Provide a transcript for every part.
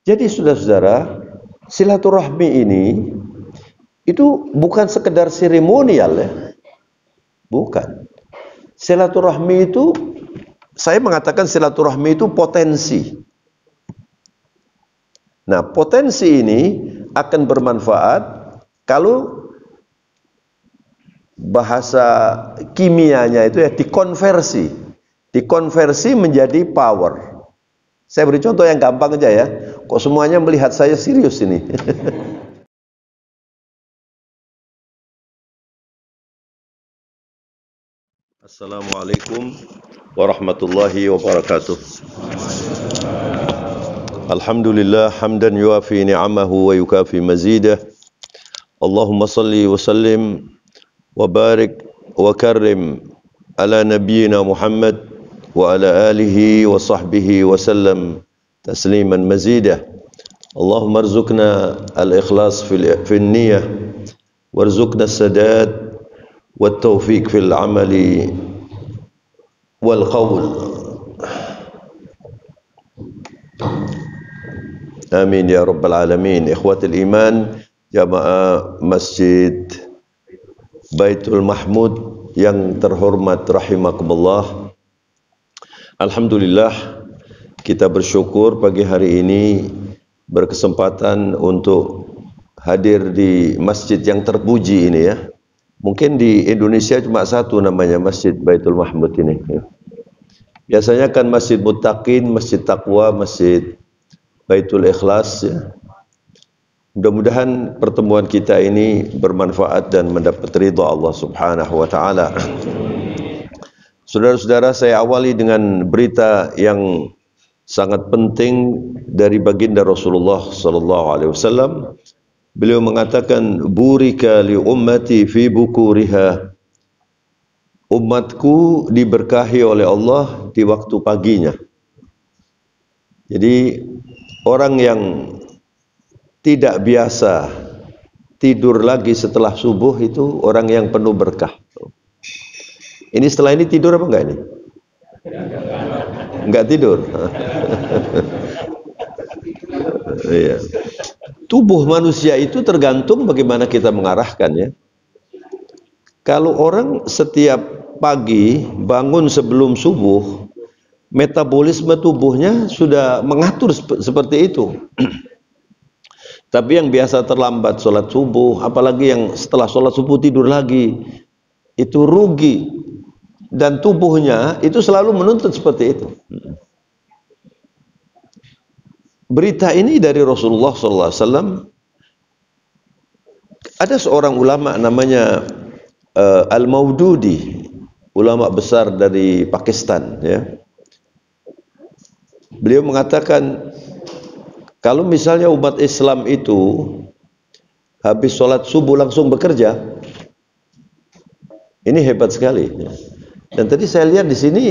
Jadi saudara-saudara, silaturahmi ini itu bukan sekedar seremonial ya. Bukan. Silaturahmi itu, saya mengatakan silaturahmi itu potensi. Nah, potensi ini akan bermanfaat kalau bahasa kimianya itu ya dikonversi menjadi power. Saya beri contoh yang gampang aja ya. Kok semuanya melihat saya serius ini? Assalamualaikum warahmatullahi wabarakatuh. Alhamdulillah hamdan yuafi ni'amahu wa yukafi mazidah. Allahumma salli wa sallim wa barik wa karrim ala nabiyyina Muhammad wa ala alihi wa sahbihi wa sallam tasliman mazidah. Allahumma arzuqna al-ikhlas fil niyyah warzuqna as-sadad wat taufiq fil amali wal qawl. Amin ya rabbal alamin. Ikhwatul iman, jamaah Masjid Baitul Mahmud yang terhormat rahimakumullah. Alhamdulillah, kita bersyukur pagi hari ini berkesempatan untuk hadir di masjid yang terpuji ini ya. Mungkin di Indonesia cuma satu namanya Masjid Baitul Mahmud ini. Biasanya kan Masjid Muttaqin, Masjid Taqwa, Masjid Baitul Ikhlas ya. Mudah-mudahan pertemuan kita ini bermanfaat dan mendapat ridha Allah Subhanahu wa taala. Saudara-saudara, saya awali dengan berita yang sangat penting dari baginda Rasulullah sallallahu alaihi wasallam. Beliau mengatakan, burika li ummati fi bukuriha. Umatku diberkahi oleh Allah di waktu paginya. Jadi orang yang tidak biasa tidur lagi setelah subuh itu orang yang penuh berkah. Ini setelah ini tidur apa enggak ini? Enggak tidur. Iya. Tubuh manusia itu tergantung bagaimana kita mengarahkan ya. Kalau orang setiap pagi bangun sebelum subuh, metabolisme tubuhnya sudah mengatur seperti itu. Tapi yang biasa terlambat sholat subuh, apalagi yang setelah sholat subuh tidur lagi, itu rugi. Dan tubuhnya itu selalu menuntut seperti itu. Berita ini dari Rasulullah SAW. Ada seorang ulama namanya Al-Maududi, ulama besar dari Pakistan ya. Beliau mengatakan, kalau misalnya umat Islam itu habis sholat subuh langsung bekerja, ini hebat sekali. Dan tadi saya lihat di sini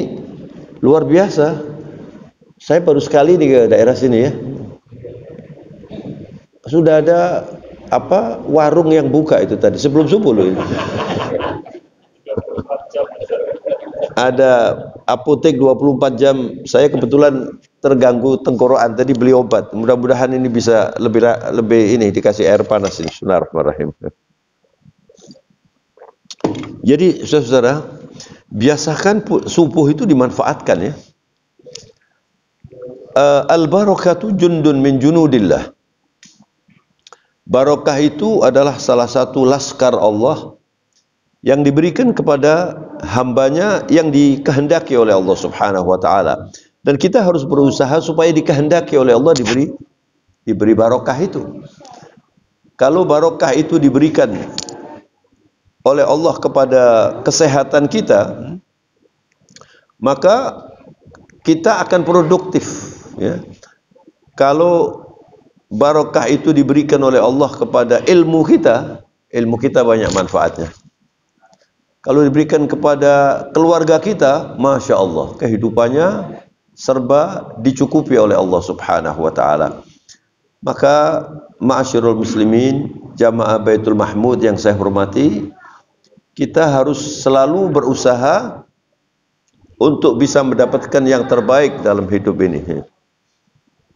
luar biasa. Saya baru sekali di daerah sini ya. Sudah ada warung yang buka itu tadi sebelum subuh loh. Ada apotek 24 jam. Saya kebetulan terganggu tenggorokan tadi beli obat. Mudah-mudahan ini bisa lebih ini dikasih air panas ini. Bismillahirrahmanirrahim. Jadi saudara, biasakan subuh itu dimanfaatkan ya. Al-barakatu jundun min junudillah. Barakah itu adalah salah satu laskar Allah yang diberikan kepada hambanya yang dikehendaki oleh Allah Subhanahu wa taala. Dan kita harus berusaha supaya dikehendaki oleh Allah diberi barokah itu. Kalau barokah itu diberikan oleh Allah kepada kesehatan kita, maka kita akan produktif ya. Kalau barokah itu diberikan oleh Allah kepada ilmu kita banyak manfaatnya. Kalau diberikan kepada keluarga kita, Masya Allah, kehidupannya serba dicukupi oleh Allah Subhanahu wa ta'ala. Maka ma'asyirul muslimin, jamaah Baitul Mahmud yang saya hormati, kita harus selalu berusaha untuk bisa mendapatkan yang terbaik dalam hidup ini.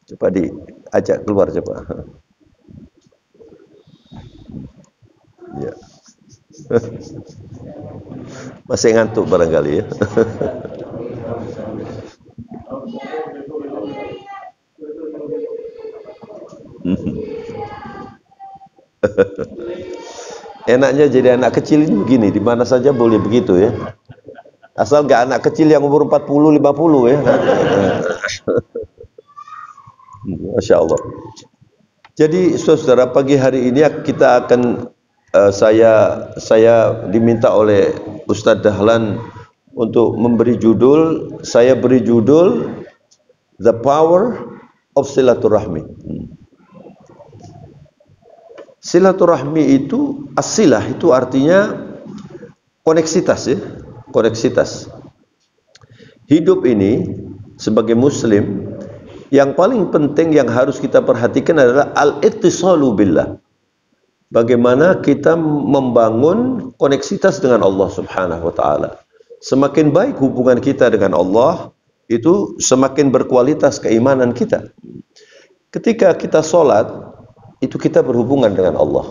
Coba diajak keluar coba. Ya. Masih ngantuk barangkali ya. Enaknya jadi anak kecil ini begini, di mana saja boleh begitu ya. Asal nggak anak kecil yang umur 40, 50 ya. Masya Allah. Jadi saudara, pagi hari ini kita akan saya diminta oleh Ustadz Dahlan untuk memberi judul. Saya beri judul The Power of Silaturahmi. Silaturahmi itu, as-silah itu artinya koneksitas ya, koneksitas. Hidup ini sebagai muslim, yang paling penting yang harus kita perhatikan adalah al-ittisalu billah. Bagaimana kita membangun koneksitas dengan Allah Subhanahu wa taala. Semakin baik hubungan kita dengan Allah, itu semakin berkualitas keimanan kita. Ketika kita sholat, itu kita berhubungan dengan Allah.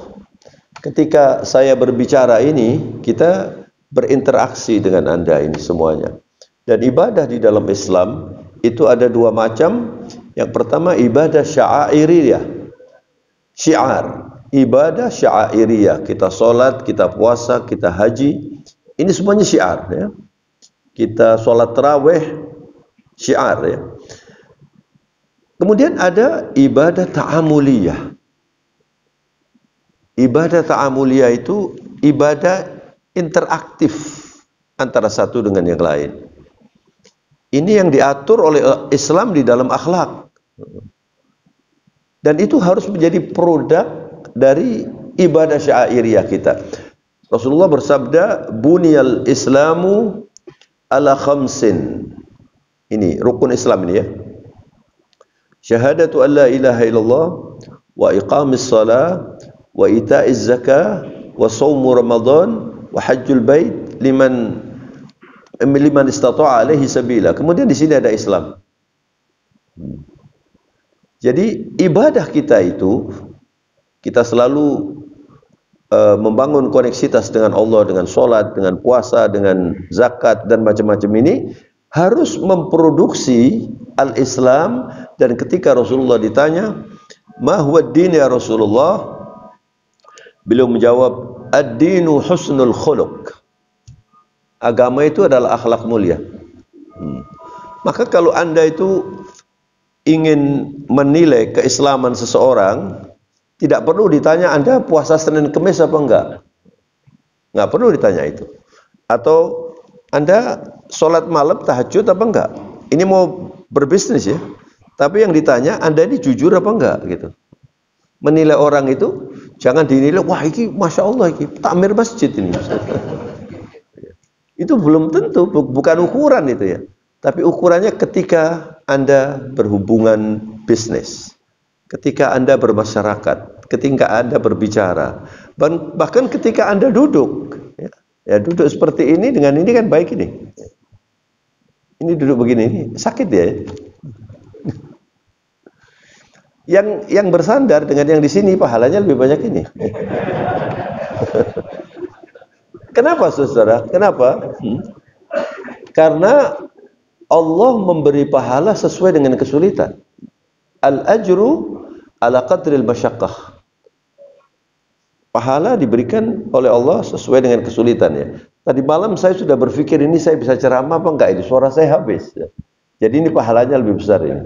Ketika saya berbicara ini, kita berinteraksi dengan Anda ini semuanya. Dan ibadah di dalam Islam itu ada dua macam. Yang pertama ibadah sya'airiyah. Syiar, ibadah sya'airiyah. Kita sholat, kita puasa, kita haji. Ini semuanya syiar ya. Kita sholat tarawih, syiar ya. Kemudian ada ibadah ta'amuliyah. Ibadah ta'amuliyah itu ibadah interaktif antara satu dengan yang lain. Ini yang diatur oleh Islam di dalam akhlak. Dan itu harus menjadi produk dari ibadah syairiyah kita. Rasulullah bersabda, "Buniyal Islamu ala khamsin." Ini rukun Islam ini ya. Syahadatu an la ilaha illallah wa iqamis shalah wa ita'iz zakah wa shaumu ramadan wa hajjul bait liman istata'a alaihi sabila. Kemudian di sini ada Islam. Jadi ibadah kita itu, kita selalu membangun koneksitas dengan Allah, dengan sholat, dengan puasa, dengan zakat dan macam-macam ini harus memproduksi al-Islam. Dan ketika Rasulullah ditanya, "Ma huwa ad-din ya Rasulullah?" Beliau menjawab, "Ad-dinu husnul khuluq." Agama itu adalah akhlak mulia. Maka kalau Anda itu ingin menilai keislaman seseorang, tidak perlu ditanya Anda puasa Senin Kemis apa enggak. Enggak perlu ditanya itu. Atau Anda sholat malam tahajud apa enggak. Ini mau berbisnis ya. Tapi yang ditanya Anda ini jujur apa enggak gitu. Menilai orang itu jangan dinilai, wah ini Masya Allah ini takmir masjid ini. Itu belum tentu, bukan ukuran itu ya. Tapi ukurannya ketika Anda berhubungan bisnis, ketika Anda bermasyarakat, ketika Anda berbicara, bahkan ketika Anda duduk, ya duduk seperti ini dengan ini kan baik ini. Ini duduk begini, ini sakit ya. Yang bersandar dengan yang di sini pahalanya lebih banyak ini. Kenapa saudara? Kenapa? Karena Allah memberi pahala sesuai dengan kesulitan. Al-ajru ala qadril masyaqqah. Pahala diberikan oleh Allah sesuai dengan kesulitannya. Tadi malam saya sudah berpikir ini saya bisa ceramah apa enggak, ini suara saya habis. Jadi ini pahalanya lebih besar ini.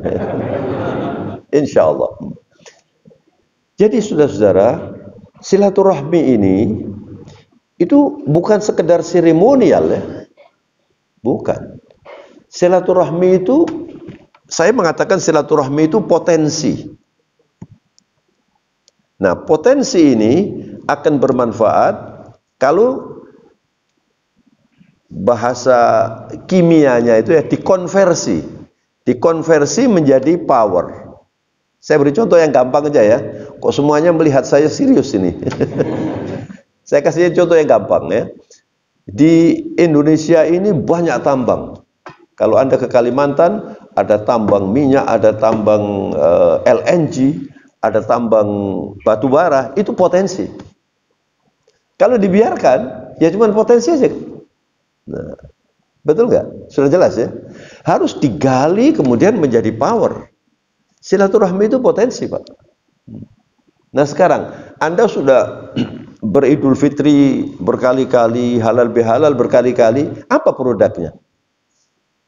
Insya Allah. Jadi saudara-saudara, silaturahmi ini itu bukan sekedar seremonial ya. Bukan. Silaturahmi itu, saya mengatakan silaturahmi itu potensi. Nah, potensi ini akan bermanfaat kalau bahasa kimianya itu ya dikonversi menjadi power. Saya beri contoh yang gampang aja ya. Kok semuanya melihat saya serius ini? Saya kasih contoh yang gampang ya. Di Indonesia ini banyak tambang. Kalau Anda ke Kalimantan, ada tambang minyak, ada tambang LNG, ada tambang batu bara, itu potensi. Kalau dibiarkan, ya cuma potensi aja. Nah, betul nggak? Sudah jelas ya. Harus digali kemudian menjadi power. Silaturahmi itu potensi, Pak. Nah sekarang, Anda sudah beridul fitri berkali-kali, halal bihalal berkali-kali, apa produknya?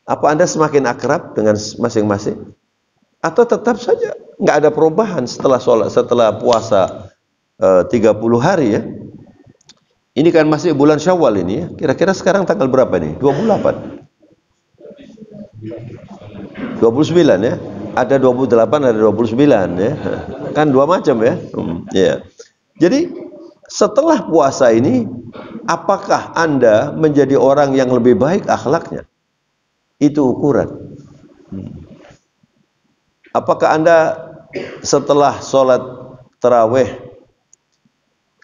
Apa Anda semakin akrab dengan masing-masing? Atau tetap saja nggak ada perubahan setelah sholat, setelah puasa 30 hari ya? Ini kan masih bulan Syawal ini ya. Kira-kira sekarang tanggal berapa nih? 28. 29 ya. Ada 28, ada 29 ya. Kan dua macam ya. Ya. Jadi setelah puasa ini, apakah Anda menjadi orang yang lebih baik akhlaknya? Itu ukuran. Apakah Anda setelah sholat tarawih,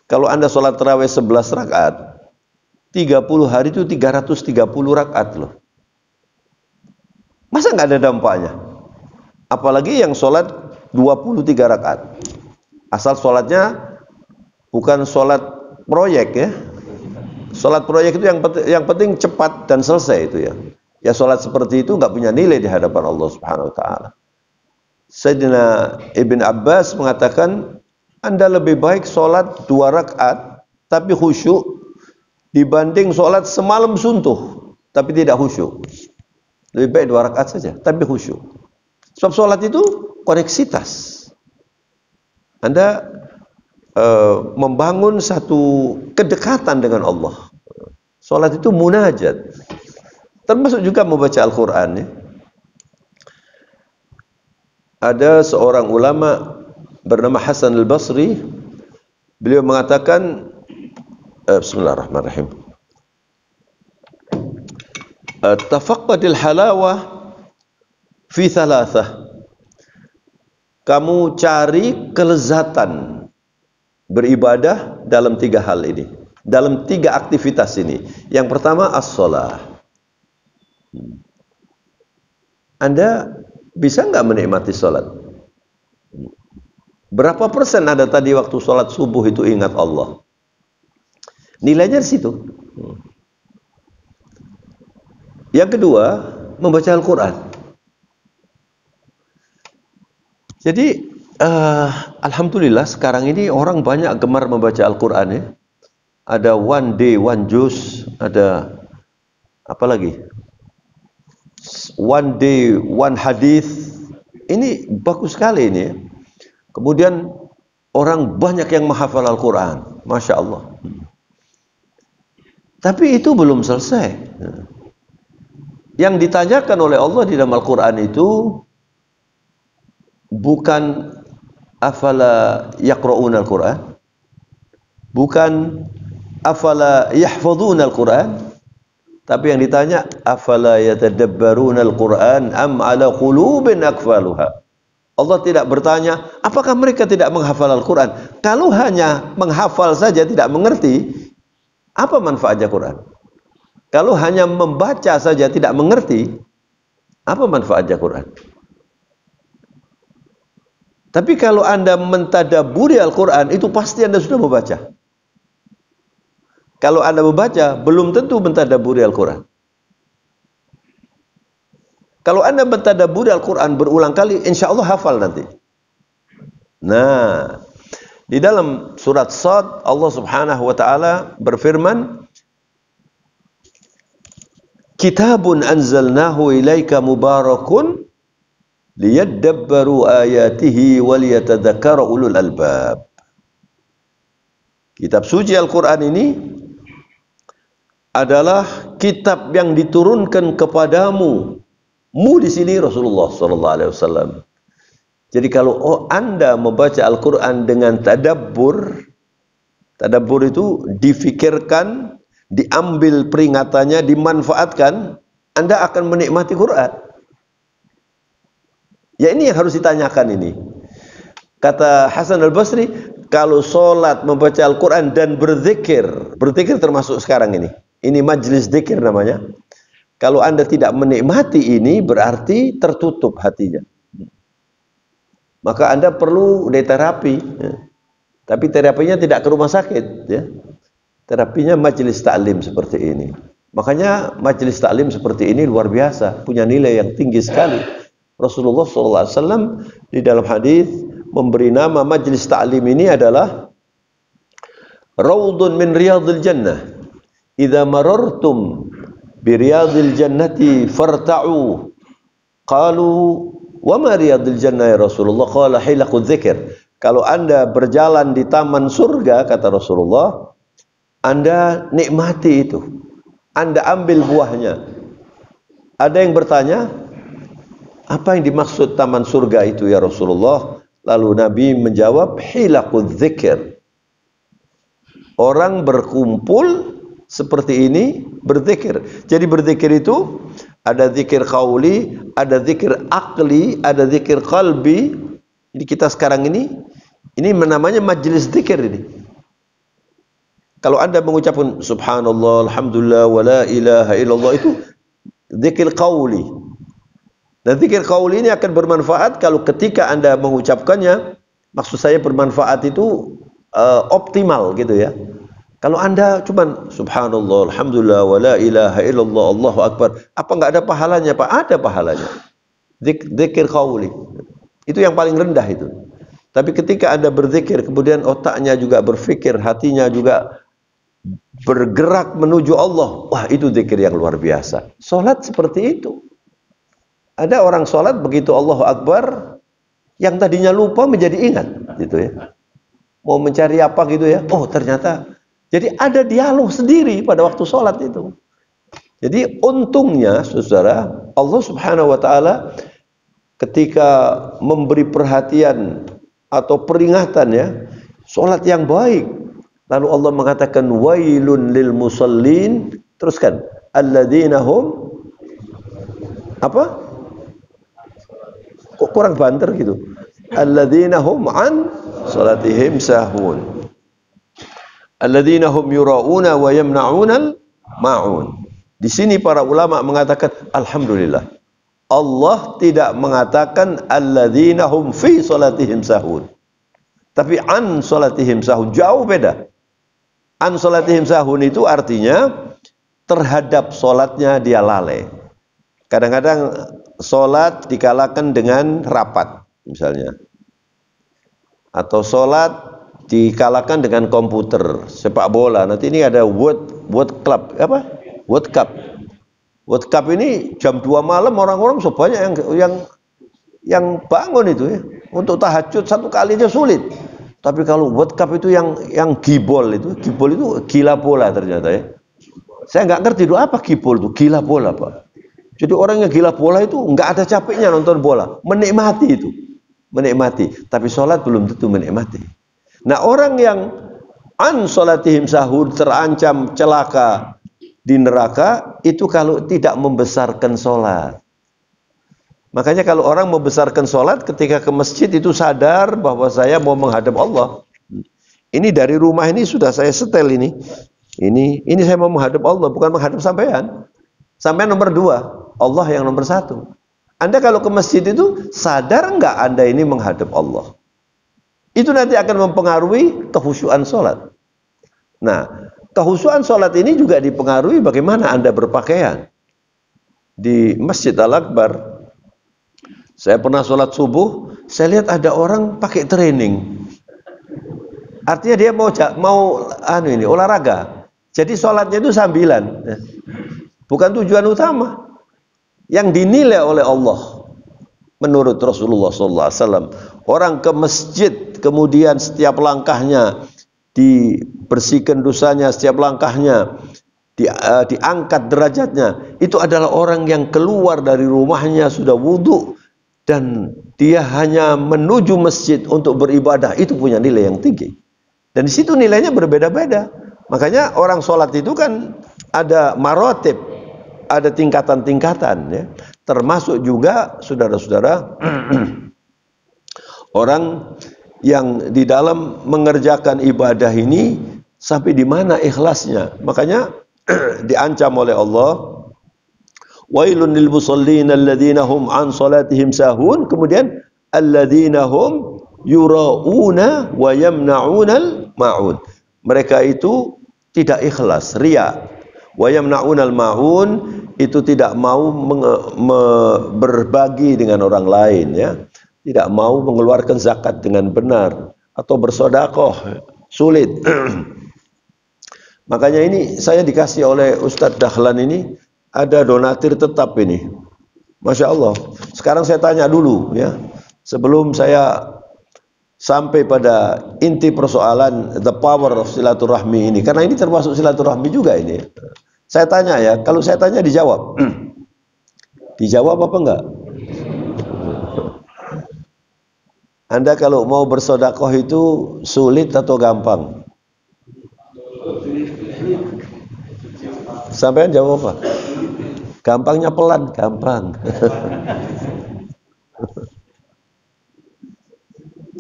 kalau Anda sholat tarawih 11 rakaat, 30 hari itu 330 rakaat loh. Masa nggak ada dampaknya? Apalagi yang sholat 23 rakaat. Asal sholatnya bukan sholat proyek ya. Sholat proyek itu yang penting cepat dan selesai itu ya. Ya sholat seperti itu nggak punya nilai di hadapan Allah Subhanahu Wa Taala. Sayyidina Ibn Abbas mengatakan, Anda lebih baik sholat 2 rakaat tapi khusyuk dibanding sholat semalam suntuh tapi tidak khusyuk. Lebih baik 2 rakaat saja tapi khusyuk. Sebab sholat itu koneksitas. Anda membangun satu kedekatan dengan Allah. Sholat itu munajat. Termasuk juga membaca Al-Quran ya. Ada seorang ulama bernama Hasan al-Basri, beliau mengatakan, bismillahirrahmanirrahim, tafaqqadil halawah fi thalathah. Kamu cari kelezatan beribadah dalam 3 hal ini, dalam 3 aktivitas ini. Yang pertama as-shalah. Anda bisa nggak menikmati sholat? Berapa persen Anda tadi waktu sholat subuh itu ingat Allah? Nilainya di situ. Yang kedua, membaca Al-Quran. Jadi, alhamdulillah sekarang ini orang banyak gemar membaca Al-Quran ya. Ada one day, one juz, ada apa lagi? One day, one hadis. Ini bagus sekali ini ya. Kemudian orang banyak yang menghafal Al-Quran, Masya Allah. Tapi itu belum selesai. Yang ditanyakan oleh Allah di dalam Al-Quran itu bukan afala yaqra'una Al-Quran, bukan afala yahfadhuna Al-Quran, tapi yang ditanya afala yatadabbaruna Al-Quran am ala qulubin aqfaluha. Allah tidak bertanya apakah mereka tidak menghafal Al-Quran. Kalau hanya menghafal saja tidak mengerti, apa manfaatnya Quran? Kalau hanya membaca saja tidak mengerti, apa manfaatnya Quran? Tapi kalau Anda mentadabburi Al-Quran, itu pasti Anda sudah membaca. Kalau Anda membaca, belum tentu mentadabburi Al-Quran. Kalau Anda mentadabburi Al-Quran berulang kali, insya Allah hafal nanti. Nah, di dalam surat Shad, Allah Subhanahu wa Ta'ala berfirman, Kitabun anzalnahu ilaika mubarakun liyadabbaru ayatihi waliyatadzakkara ulul albab. Kitab suci Al-Quran ini adalah kitab yang diturunkan kepadamu. Mu di sini Rasulullah sallallahu alaihi wasallam. Jadi kalau Anda membaca Al-Quran dengan tadabbur, tadabbur itu difikirkan, diambil peringatannya, dimanfaatkan, Anda akan menikmati Quran. Ya ini yang harus ditanyakan ini. Kata Hasan al-Basri, kalau sholat membaca Al-Quran dan berzikir, berzikir termasuk sekarang ini majlis zikir namanya. Kalau Anda tidak menikmati ini, berarti tertutup hatinya. Maka Anda perlu terapi, ya. Tapi terapinya tidak ke rumah sakit, ya. Terapinya majelis taklim seperti ini. Makanya majelis taklim seperti ini luar biasa, punya nilai yang tinggi sekali. Rasulullah SAW di dalam hadis memberi nama majelis taklim ini adalah Raudun min riyadil jannah. Idza marartum bi riyadil jannati farta'u. Qalu wa ma riyadil jannah ya Rasulullah? Qala hilaqudz dzikr. Kalau Anda berjalan di taman surga, kata Rasulullah, Anda nikmati itu. Anda ambil buahnya. Ada yang bertanya, apa yang dimaksud taman surga itu ya Rasulullah? Lalu Nabi menjawab, hilaqudz dzikr. Orang berkumpul seperti ini berzikir. Jadi berzikir itu ada zikir qauli, ada zikir akli, ada zikir qalbi. Jadi kita sekarang ini namanya majelis zikir ini. Kalau Anda mengucapkan subhanallah, alhamdulillah, wa la ilaha illallah, itu zikir qauli. Dan zikir qauli ini akan bermanfaat kalau ketika Anda mengucapkannya, maksud saya bermanfaat itu optimal gitu ya. Kalau Anda cuman subhanallah, alhamdulillah, wa la ilaha illallah, Allahu akbar, apa enggak ada pahalanya, Pak? Ada pahalanya. Zikir qauli. Itu yang paling rendah itu. Tapi ketika Anda berzikir, kemudian otaknya juga berpikir, hatinya juga bergerak menuju Allah, wah itu zikir yang luar biasa. Salat seperti itu. Ada orang salat begitu Allahu akbar, yang tadinya lupa menjadi ingat, gitu ya. Mau mencari apa gitu ya, oh ternyata. Jadi ada dialog sendiri pada waktu sholat itu. Jadi untungnya saudara, Allah subhanahu wa ta'ala ketika memberi perhatian atau peringatan ya, sholat yang baik. Lalu Allah mengatakan wailun lil musallin. Teruskan, alladzina hum apa? Kok kurang banter gitu. Alladzina hum an salatihim sahun. Alladzina hum yura'una wa yamna'unal ma'un. Di sini para ulama mengatakan alhamdulillah. Allah tidak mengatakan alladzina hum fi salatihim sahun. Tapi an salatihim sahun, jauh beda. An salatihim sahun itu artinya terhadap salatnya dia lalai. Kadang-kadang salat dikalahkan dengan rapat misalnya. Atau salat dikalahkan dengan komputer, sepak bola. Nanti ini ada World Club, apa? World Cup. World Cup ini jam 2 malam orang-orang sebanyak yang bangun itu ya. Untuk tahajud satu kali aja sulit. Tapi kalau World Cup itu yang gibol itu gila bola ternyata ya. Saya nggak ngerti itu apa gibol itu, gila bola Pak. Jadi orang yang gila bola itu nggak ada capeknya nonton bola, menikmati itu, menikmati. Tapi sholat belum tentu menikmati. Nah orang yang an sholatihim sahur terancam celaka di neraka itu kalau tidak membesarkan sholat. Makanya kalau orang membesarkan sholat ketika ke masjid itu sadar bahwa saya mau menghadap Allah. Ini dari rumah ini sudah saya setel ini. Ini saya mau menghadap Allah, bukan menghadap sampean. Sampean nomor 2, Allah yang nomor 1. Anda kalau ke masjid itu sadar enggak Anda ini menghadap Allah? Itu nanti akan mempengaruhi kehusyuan sholat. Nah, kehusyuan sholat ini juga dipengaruhi bagaimana Anda berpakaian. Di Masjid Al-Akbar, saya pernah sholat subuh, saya lihat ada orang pakai training. Artinya dia mau olahraga. Jadi sholatnya itu sambilan. Bukan tujuan utama. Yang dinilai oleh Allah. Menurut Rasulullah SAW, orang ke masjid kemudian setiap langkahnya dibersihkan dosanya, setiap langkahnya diangkat derajatnya, itu adalah orang yang keluar dari rumahnya sudah wudhu dan dia hanya menuju masjid untuk beribadah, itu punya nilai yang tinggi. Dan di situ nilainya berbeda-beda. Makanya orang sholat itu kan ada marotib, ada tingkatan-tingkatan ya. Termasuk juga saudara-saudara orang yang di dalam mengerjakan ibadah ini sampai di mana ikhlasnya. Makanya diancam oleh Allah, Wailun lil musallin alladzina hum an salatihim sahun. Kemudian alladzina hum yura'una wa yamna'unal ma'un. Mereka itu tidak ikhlas, riya. Wa yamna'unal ma'un, itu tidak mau berbagi dengan orang lain, ya. Tidak mau mengeluarkan zakat dengan benar atau bersedekah, sulit. Makanya ini saya dikasih oleh Ustadz Dahlan ini, ada donatir tetap ini. Masya Allah. Sekarang saya tanya dulu, ya, sebelum saya sampai pada inti persoalan the power of silaturahmi ini, karena ini termasuk silaturahmi juga ini. Saya tanya ya, kalau saya tanya dijawab. Dijawab apa enggak? Anda kalau mau bersedekah itu sulit atau gampang? Sampean jawab apa? Gampangnya pelan, gampang.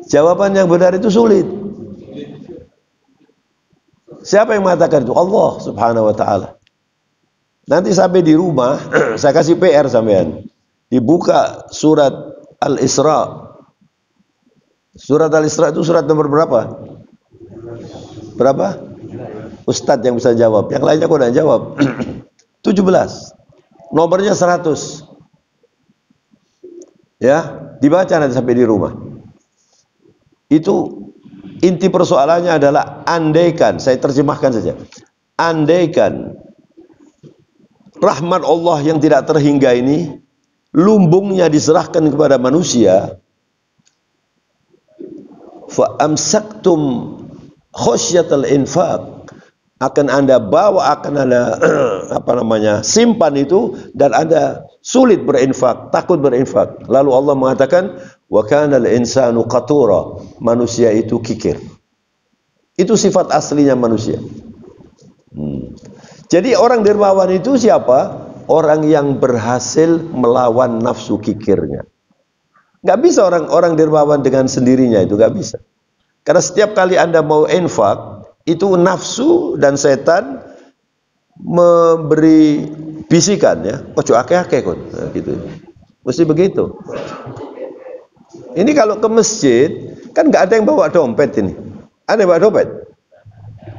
Jawaban yang benar itu sulit. Siapa yang mengatakan itu? Allah Subhanahu wa taala. Nanti sampai di rumah, saya kasih PR sampean. Dibuka surat Al-Isra. Surat Al-Isra itu surat nomor berapa? Berapa? Ustadz yang bisa jawab. Yang lainnya kok tidak jawab. 17. Nomornya 100. Ya, dibaca nanti sampai di rumah. Itu inti persoalannya adalah andaikan, saya terjemahkan saja. Andaikan rahmat Allah yang tidak terhingga ini lumbungnya diserahkan kepada manusia, fa amsaktum khosyatal infaq, akan Anda bawa, akan Anda simpan itu, dan Anda sulit berinfak, takut berinfak. Lalu Allah mengatakan, wa kanal insanu qatura, manusia itu kikir. Itu sifat aslinya manusia. Jadi orang dermawan itu siapa? Orang yang berhasil melawan nafsu kikirnya. Nggak bisa orang dermawan dengan sendirinya, itu nggak bisa. Karena setiap kali Anda mau infak, itu nafsu dan setan memberi bisikan, ya, ojo akeh-akeh kon, nah, gitu. Mesti begitu. Ini kalau ke masjid kan nggak ada yang bawa dompet ini. Ada yang bawa dompet?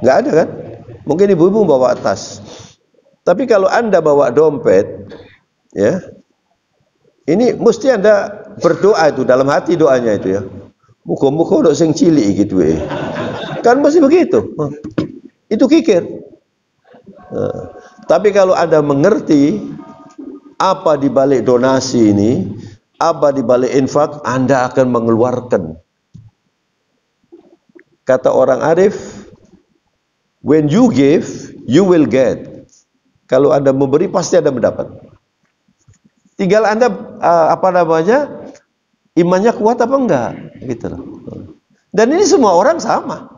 Nggak ada kan? Mungkin ibu-ibu bawa tas. Tapi kalau Anda bawa dompet, ya, ini mesti Anda berdoa itu dalam hati, doanya itu, ya. Muka-muka udah sing cilik gitu, kan masih begitu. Itu kikir. Nah, tapi kalau Anda mengerti apa di balik donasi ini, apa di balik infak, Anda akan mengeluarkan. Kata orang arif, when you give, you will get. Kalau Anda memberi, pasti Anda mendapat. Tinggal Anda imannya kuat apa enggak, gitu loh. Dan ini semua orang sama.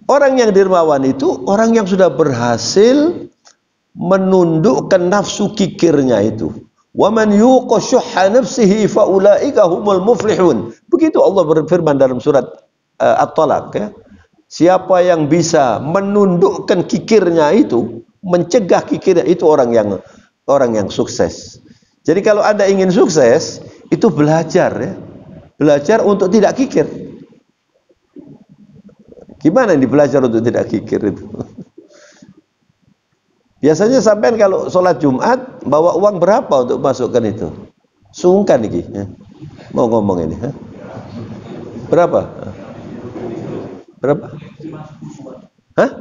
Orang yang dermawan itu orang yang sudah berhasil menundukkan nafsu kikirnya itu. Wa man yuqa syuhha nafsihi fa ulaika humul muflihun. Begitu Allah berfirman dalam surat At-Talaq, ya. Siapa yang bisa menundukkan kikirnya itu, mencegah kikirnya itu, orang yang sukses. Jadi kalau Anda ingin sukses, itu belajar, ya. Belajar untuk tidak kikir. Gimana ini belajar untuk tidak kikir itu? Biasanya sampean kalau sholat Jumat bawa uang berapa untuk masukkan itu? Sungkan nih, ya. Mau ngomong ini, ha? Berapa? Berapa? Hah?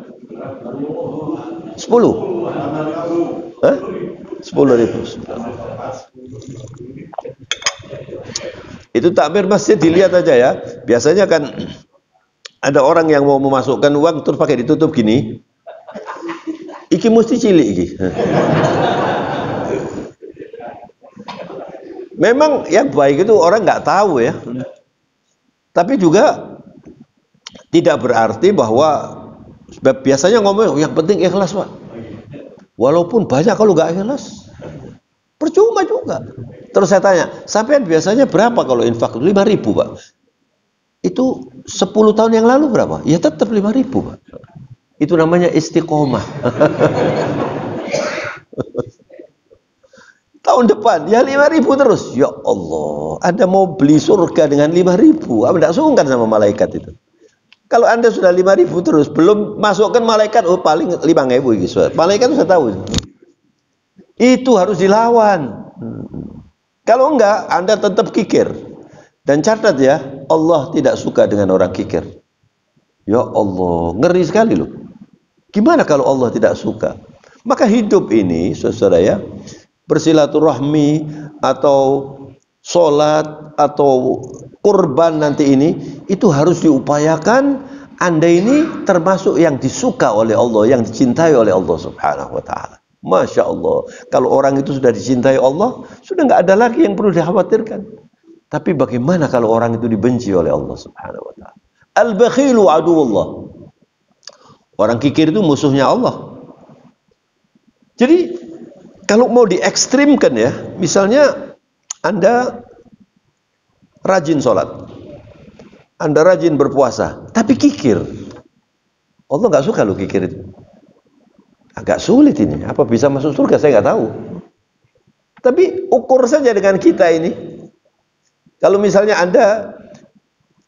10? Hah? 10.000. Itu takmir masjid dilihat aja, ya. Biasanya kan ada orang yang mau memasukkan uang terus pakai ditutup gini. Iki mesti cilik iki. Memang yang baik itu orang nggak tahu, ya. Tapi juga tidak berarti bahwa biasanya ngomong yang penting ikhlas, Pak. Walaupun banyak kalau nggak ikhlas, percuma juga. Terus saya tanya, sampean biasanya berapa kalau infak? 5.000, Pak. Itu 10 tahun yang lalu berapa? Ya tetap 5.000, Pak. Itu namanya istiqomah. Tahun depan ya 5.000 terus. Ya Allah, Anda mau beli surga dengan 5.000? Anda tidak sungkan sama malaikat itu. Kalau Anda sudah 5.000 terus, belum masukkan malaikat, oh paling 5.000 gitu. Malaikat sudah tahu. Itu harus dilawan. Kalau enggak, Anda tetap kikir. Dan catat ya, Allah tidak suka dengan orang kikir. Ya Allah, ngeri sekali loh. Gimana kalau Allah tidak suka? Maka hidup ini, saudara ya, bersilaturahmi atau sholat atau kurban nanti ini, itu harus diupayakan. Anda ini termasuk yang disuka oleh Allah, yang dicintai oleh Allah Subhanahu wa ta'ala. Masya Allah, kalau orang itu sudah dicintai Allah, sudah nggak ada lagi yang perlu dikhawatirkan. Tapi bagaimana kalau orang itu dibenci oleh Allah Subhanahu wa ta'ala? Al-bakhilu aduwullah. Orang kikir itu musuhnya Allah. Jadi kalau mau diekstrimkan ya, misalnya Anda rajin sholat, Anda rajin berpuasa, tapi kikir. Allah nggak suka lo kikir itu. Agak sulit ini. Apa bisa masuk surga? Saya nggak tahu. Tapi ukur saja dengan kita ini. Kalau misalnya Anda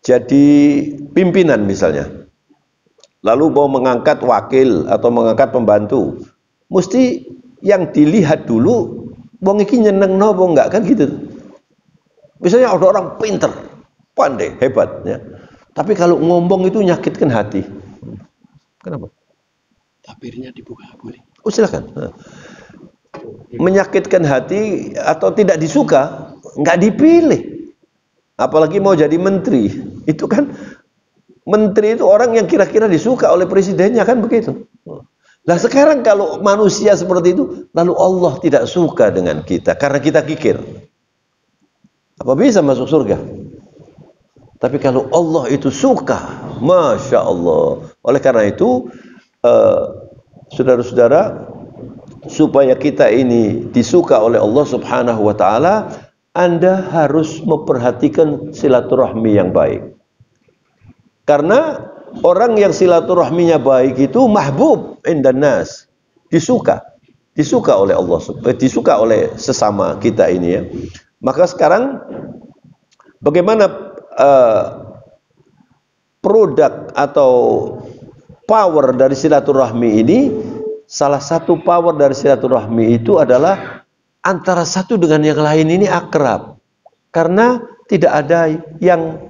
jadi pimpinan misalnya, lalu mau mengangkat wakil atau mengangkat pembantu, mesti yang dilihat dulu, wong iki nyeneng nopo enggak, kan gitu. Misalnya ada orang pinter, pandai, hebat ya. Tapi kalau ngomong itu nyakitkan hati. Kenapa? Tabirnya dibuka boleh. Oh silakan. Menyakitkan hati atau tidak disuka, nggak dipilih. Apalagi mau jadi menteri, itu kan menteri itu orang yang kira-kira disuka oleh presidennya, kan begitu. Nah sekarang kalau manusia seperti itu, lalu Allah tidak suka dengan kita karena kita kikir, apa bisa masuk surga? Tapi kalau Allah itu suka, Masya Allah. Oleh karena itu, saudara-saudara, supaya kita ini disuka oleh Allah Subhanahu wa ta'ala, Anda harus memperhatikan silaturahmi yang baik. Karena orang yang silaturahminya baik itu mahbub indan nas, disuka oleh Allah, disuka oleh sesama kita ini ya. Maka sekarang bagaimana produk atau power dari silaturahmi ini? Salah satu power dari silaturahmi itu adalah antara satu dengan yang lain ini akrab, karena tidak ada yang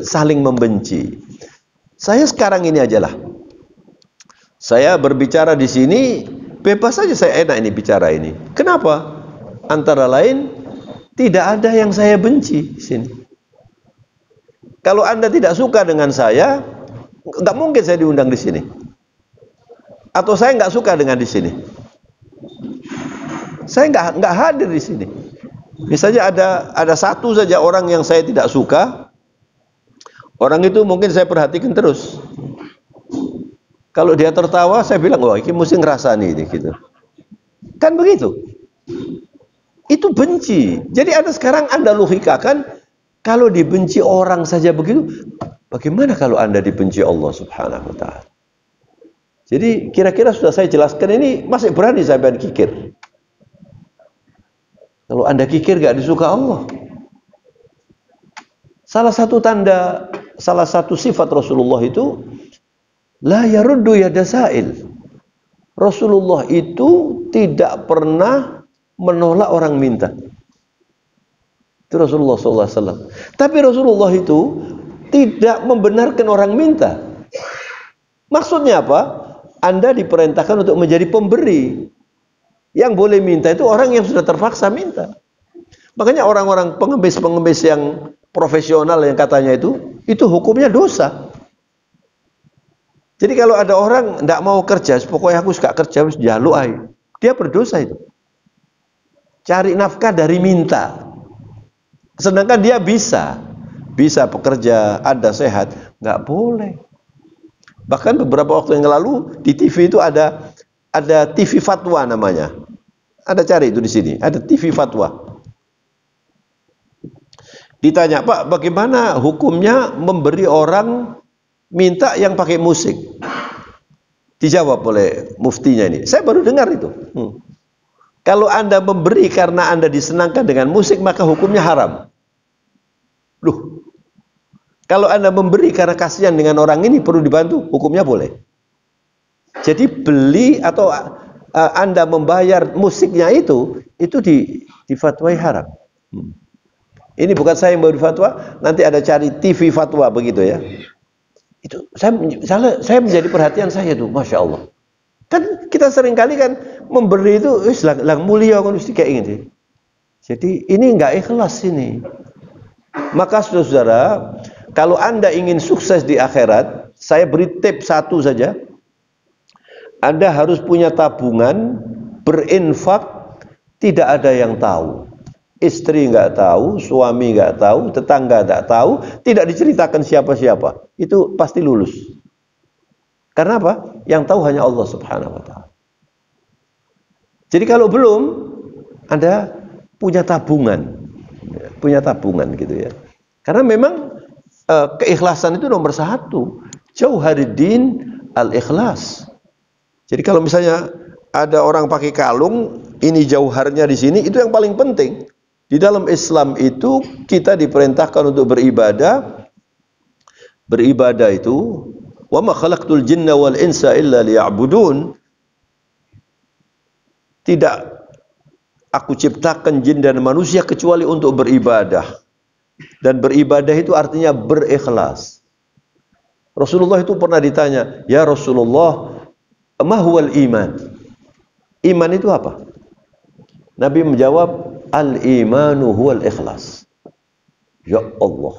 saling membenci. Saya sekarang ini aja lah, saya berbicara di sini bebas saja, saya enak ini bicara ini. Kenapa? Antara lain tidak ada yang saya benci di sini. Kalau Anda tidak suka dengan saya, nggak mungkin saya diundang di sini. Atau saya nggak suka dengan di sini, saya nggak hadir di sini. Misalnya ada satu saja orang yang saya tidak suka, orang itu mungkin saya perhatikan terus. Kalau dia tertawa, saya bilang, wah ini mesti ngerasani ini, gitu. Kan begitu. Itu benci. Jadi ada sekarang Anda logikakan, kalau dibenci orang saja begitu, bagaimana kalau Anda dibenci Allah Subhanahu wa ta'ala? Jadi kira-kira sudah saya jelaskan ini, masih berani saya kikir. Kalau Anda kikir gak disuka Allah. Salah satu tanda, salah satu sifat Rasulullah itu, la yaruddu yada sa'il. Rasulullah itu tidak pernah menolak orang minta. Itu Rasulullah SAW. Tapi Rasulullah itu tidak membenarkan orang minta. Maksudnya apa? Anda diperintahkan untuk menjadi pemberi. Yang boleh minta itu orang yang sudah terpaksa minta. Makanya orang-orang pengemis-pengemis yang profesional yang katanya itu hukumnya dosa. Jadi kalau ada orang tidak mau kerja, pokoknya aku suka kerja, jaluk aja, dia berdosa itu. Cari nafkah dari minta. Sedangkan dia bisa bekerja, ada sehat, nggak boleh. Bahkan beberapa waktu yang lalu di TV itu ada TV fatwa namanya. Ada cari itu di sini, ada TV fatwa. Ditanya, Pak, bagaimana hukumnya memberi orang minta yang pakai musik? Dijawab oleh muftinya ini. Saya baru dengar itu. Kalau Anda memberi karena Anda disenangkan dengan musik, maka hukumnya haram. Loh, kalau Anda memberi karena kasihan dengan orang ini perlu dibantu, hukumnya boleh. Jadi beli atau Anda membayar musiknya itu difatwai haram. Ini bukan saya yang beri fatwa, nanti ada cari TV fatwa begitu ya. Itu saya menjadi perhatian saya tuh, masya Allah. Kan kita sering kali kan memberi itu, lang mulia kan mesti kayak gini. Jadi ini nggak ikhlas ini. Maka saudara, kalau Anda ingin sukses di akhirat, saya beri tips satu saja. Anda harus punya tabungan, berinfak, tidak ada yang tahu. Istri nggak tahu, suami nggak tahu, tetangga nggak tahu, tidak diceritakan siapa-siapa. Itu pasti lulus. Karena apa? Yang tahu hanya Allah Subhanahu wa Ta'ala. Jadi kalau belum, Anda punya tabungan gitu ya. Karena memang keikhlasan itu nomor satu. Jauhariddin al-ikhlas. Jadi kalau misalnya ada orang pakai kalung, ini jauharnya di sini, itu yang paling penting. Di dalam Islam itu kita diperintahkan untuk beribadah. Beribadah itu, wa ma khalaqtul jinna wal insa illa liya'budun. Tidak aku ciptakan jin dan manusia kecuali untuk beribadah. Dan beribadah itu artinya berikhlas. Rasulullah itu pernah ditanya, "Ya Rasulullah, ma huwal iman?" Iman itu apa? Nabi menjawab, "Al-imanu huwal ikhlas." Ya Allah.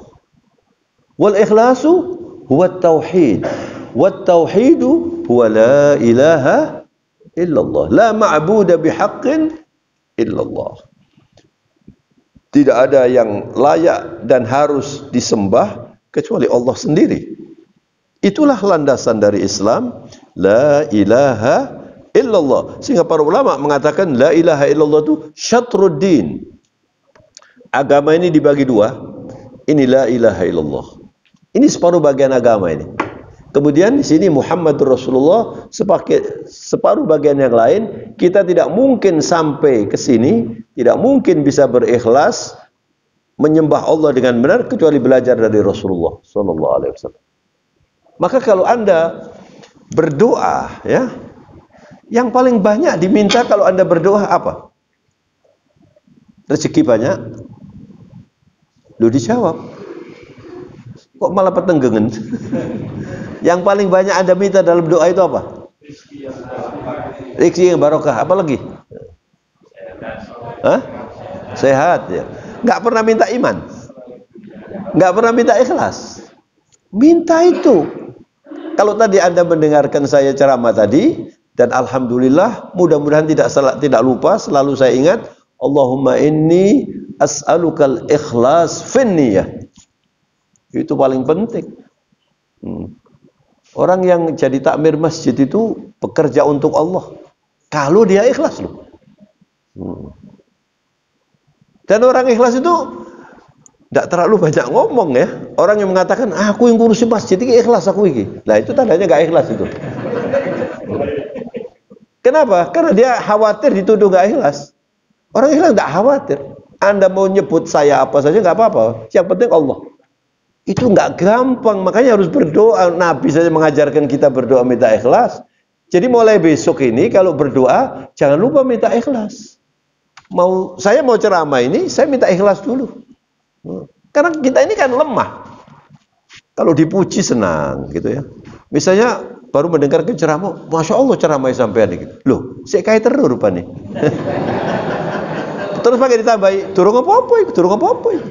Wal ikhlasu huwa tauhid. Wat tauhidu huwa la ilaha illallah. La ma'budu bihaqqin illallah. Tidak ada yang layak dan harus disembah kecuali Allah sendiri. Itulah landasan dari Islam, la ilaha illallah. Sehingga para ulama mengatakan la ilaha illallah itu syatruddin. Agama ini dibagi dua. Ini la ilaha illallah. Ini separuh bagian agama ini. Kemudian di sini Muhammadur Rasulullah separuh bagian yang lain. Kita tidak mungkin sampai ke sini, tidak mungkin bisa berikhlas menyembah Allah dengan benar kecuali belajar dari Rasulullah sallallahu alaihi wasallam. Maka kalau Anda berdoa ya, yang paling banyak diminta kalau Anda berdoa apa? Rezeki banyak? Lu dijawab. Kok malah petenggengen? Yang paling banyak Anda minta dalam doa itu apa? Rezeki yang barokah. Apa lagi? Hah? Sehat ya. Nggak pernah minta iman. Nggak pernah minta ikhlas. Minta itu. Kalau tadi Anda mendengarkan saya ceramah tadi, dan alhamdulillah, mudah-mudahan tidak lupa, selalu saya ingat, Allahumma inni as'alukal ikhlas finniyah. Itu paling penting. Orang yang jadi takmir masjid itu bekerja untuk Allah. Kalau dia ikhlas loh. Dan orang ikhlas itu tidak terlalu banyak ngomong ya. Orang yang mengatakan, aku yang ngurusin masjid ini ikhlas aku ini. Nah itu tandanya gak ikhlas itu. Kenapa? Karena dia khawatir dituduh gak ikhlas. Orang ikhlas gak khawatir. Anda mau nyebut saya apa saja gak apa-apa. Yang penting Allah. Itu nggak gampang, makanya harus berdoa. Nabi saja mengajarkan kita berdoa minta ikhlas. Jadi mulai besok ini kalau berdoa jangan lupa minta ikhlas. Saya mau ceramah ini, saya minta ikhlas dulu. Karena kita ini kan lemah. Kalau dipuji senang gitu ya. Misalnya baru mendengar ceramah, masya Allah ceramah sampean gitu. Loh, saya kait terus rupanya. Terus pakai ditambahi, dorong apa-apa itu, dorong apa-apa itu.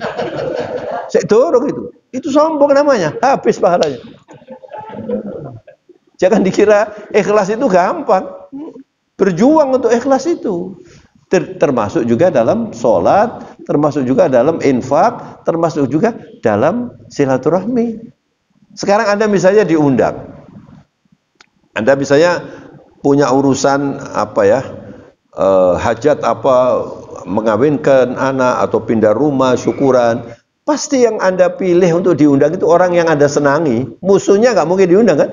Saya dorong itu. Itu sombong namanya, habis pahalanya. Jangan dikira ikhlas itu gampang. Berjuang untuk ikhlas itu. Termasuk juga dalam sholat, termasuk juga dalam infak, termasuk juga dalam silaturahmi. Sekarang Anda misalnya diundang. Anda misalnya punya urusan apa ya, hajat apa, mengawinkan anak atau pindah rumah, syukuran. Pasti yang Anda pilih untuk diundang itu orang yang Anda senangi. Musuhnya nggak mungkin diundang kan?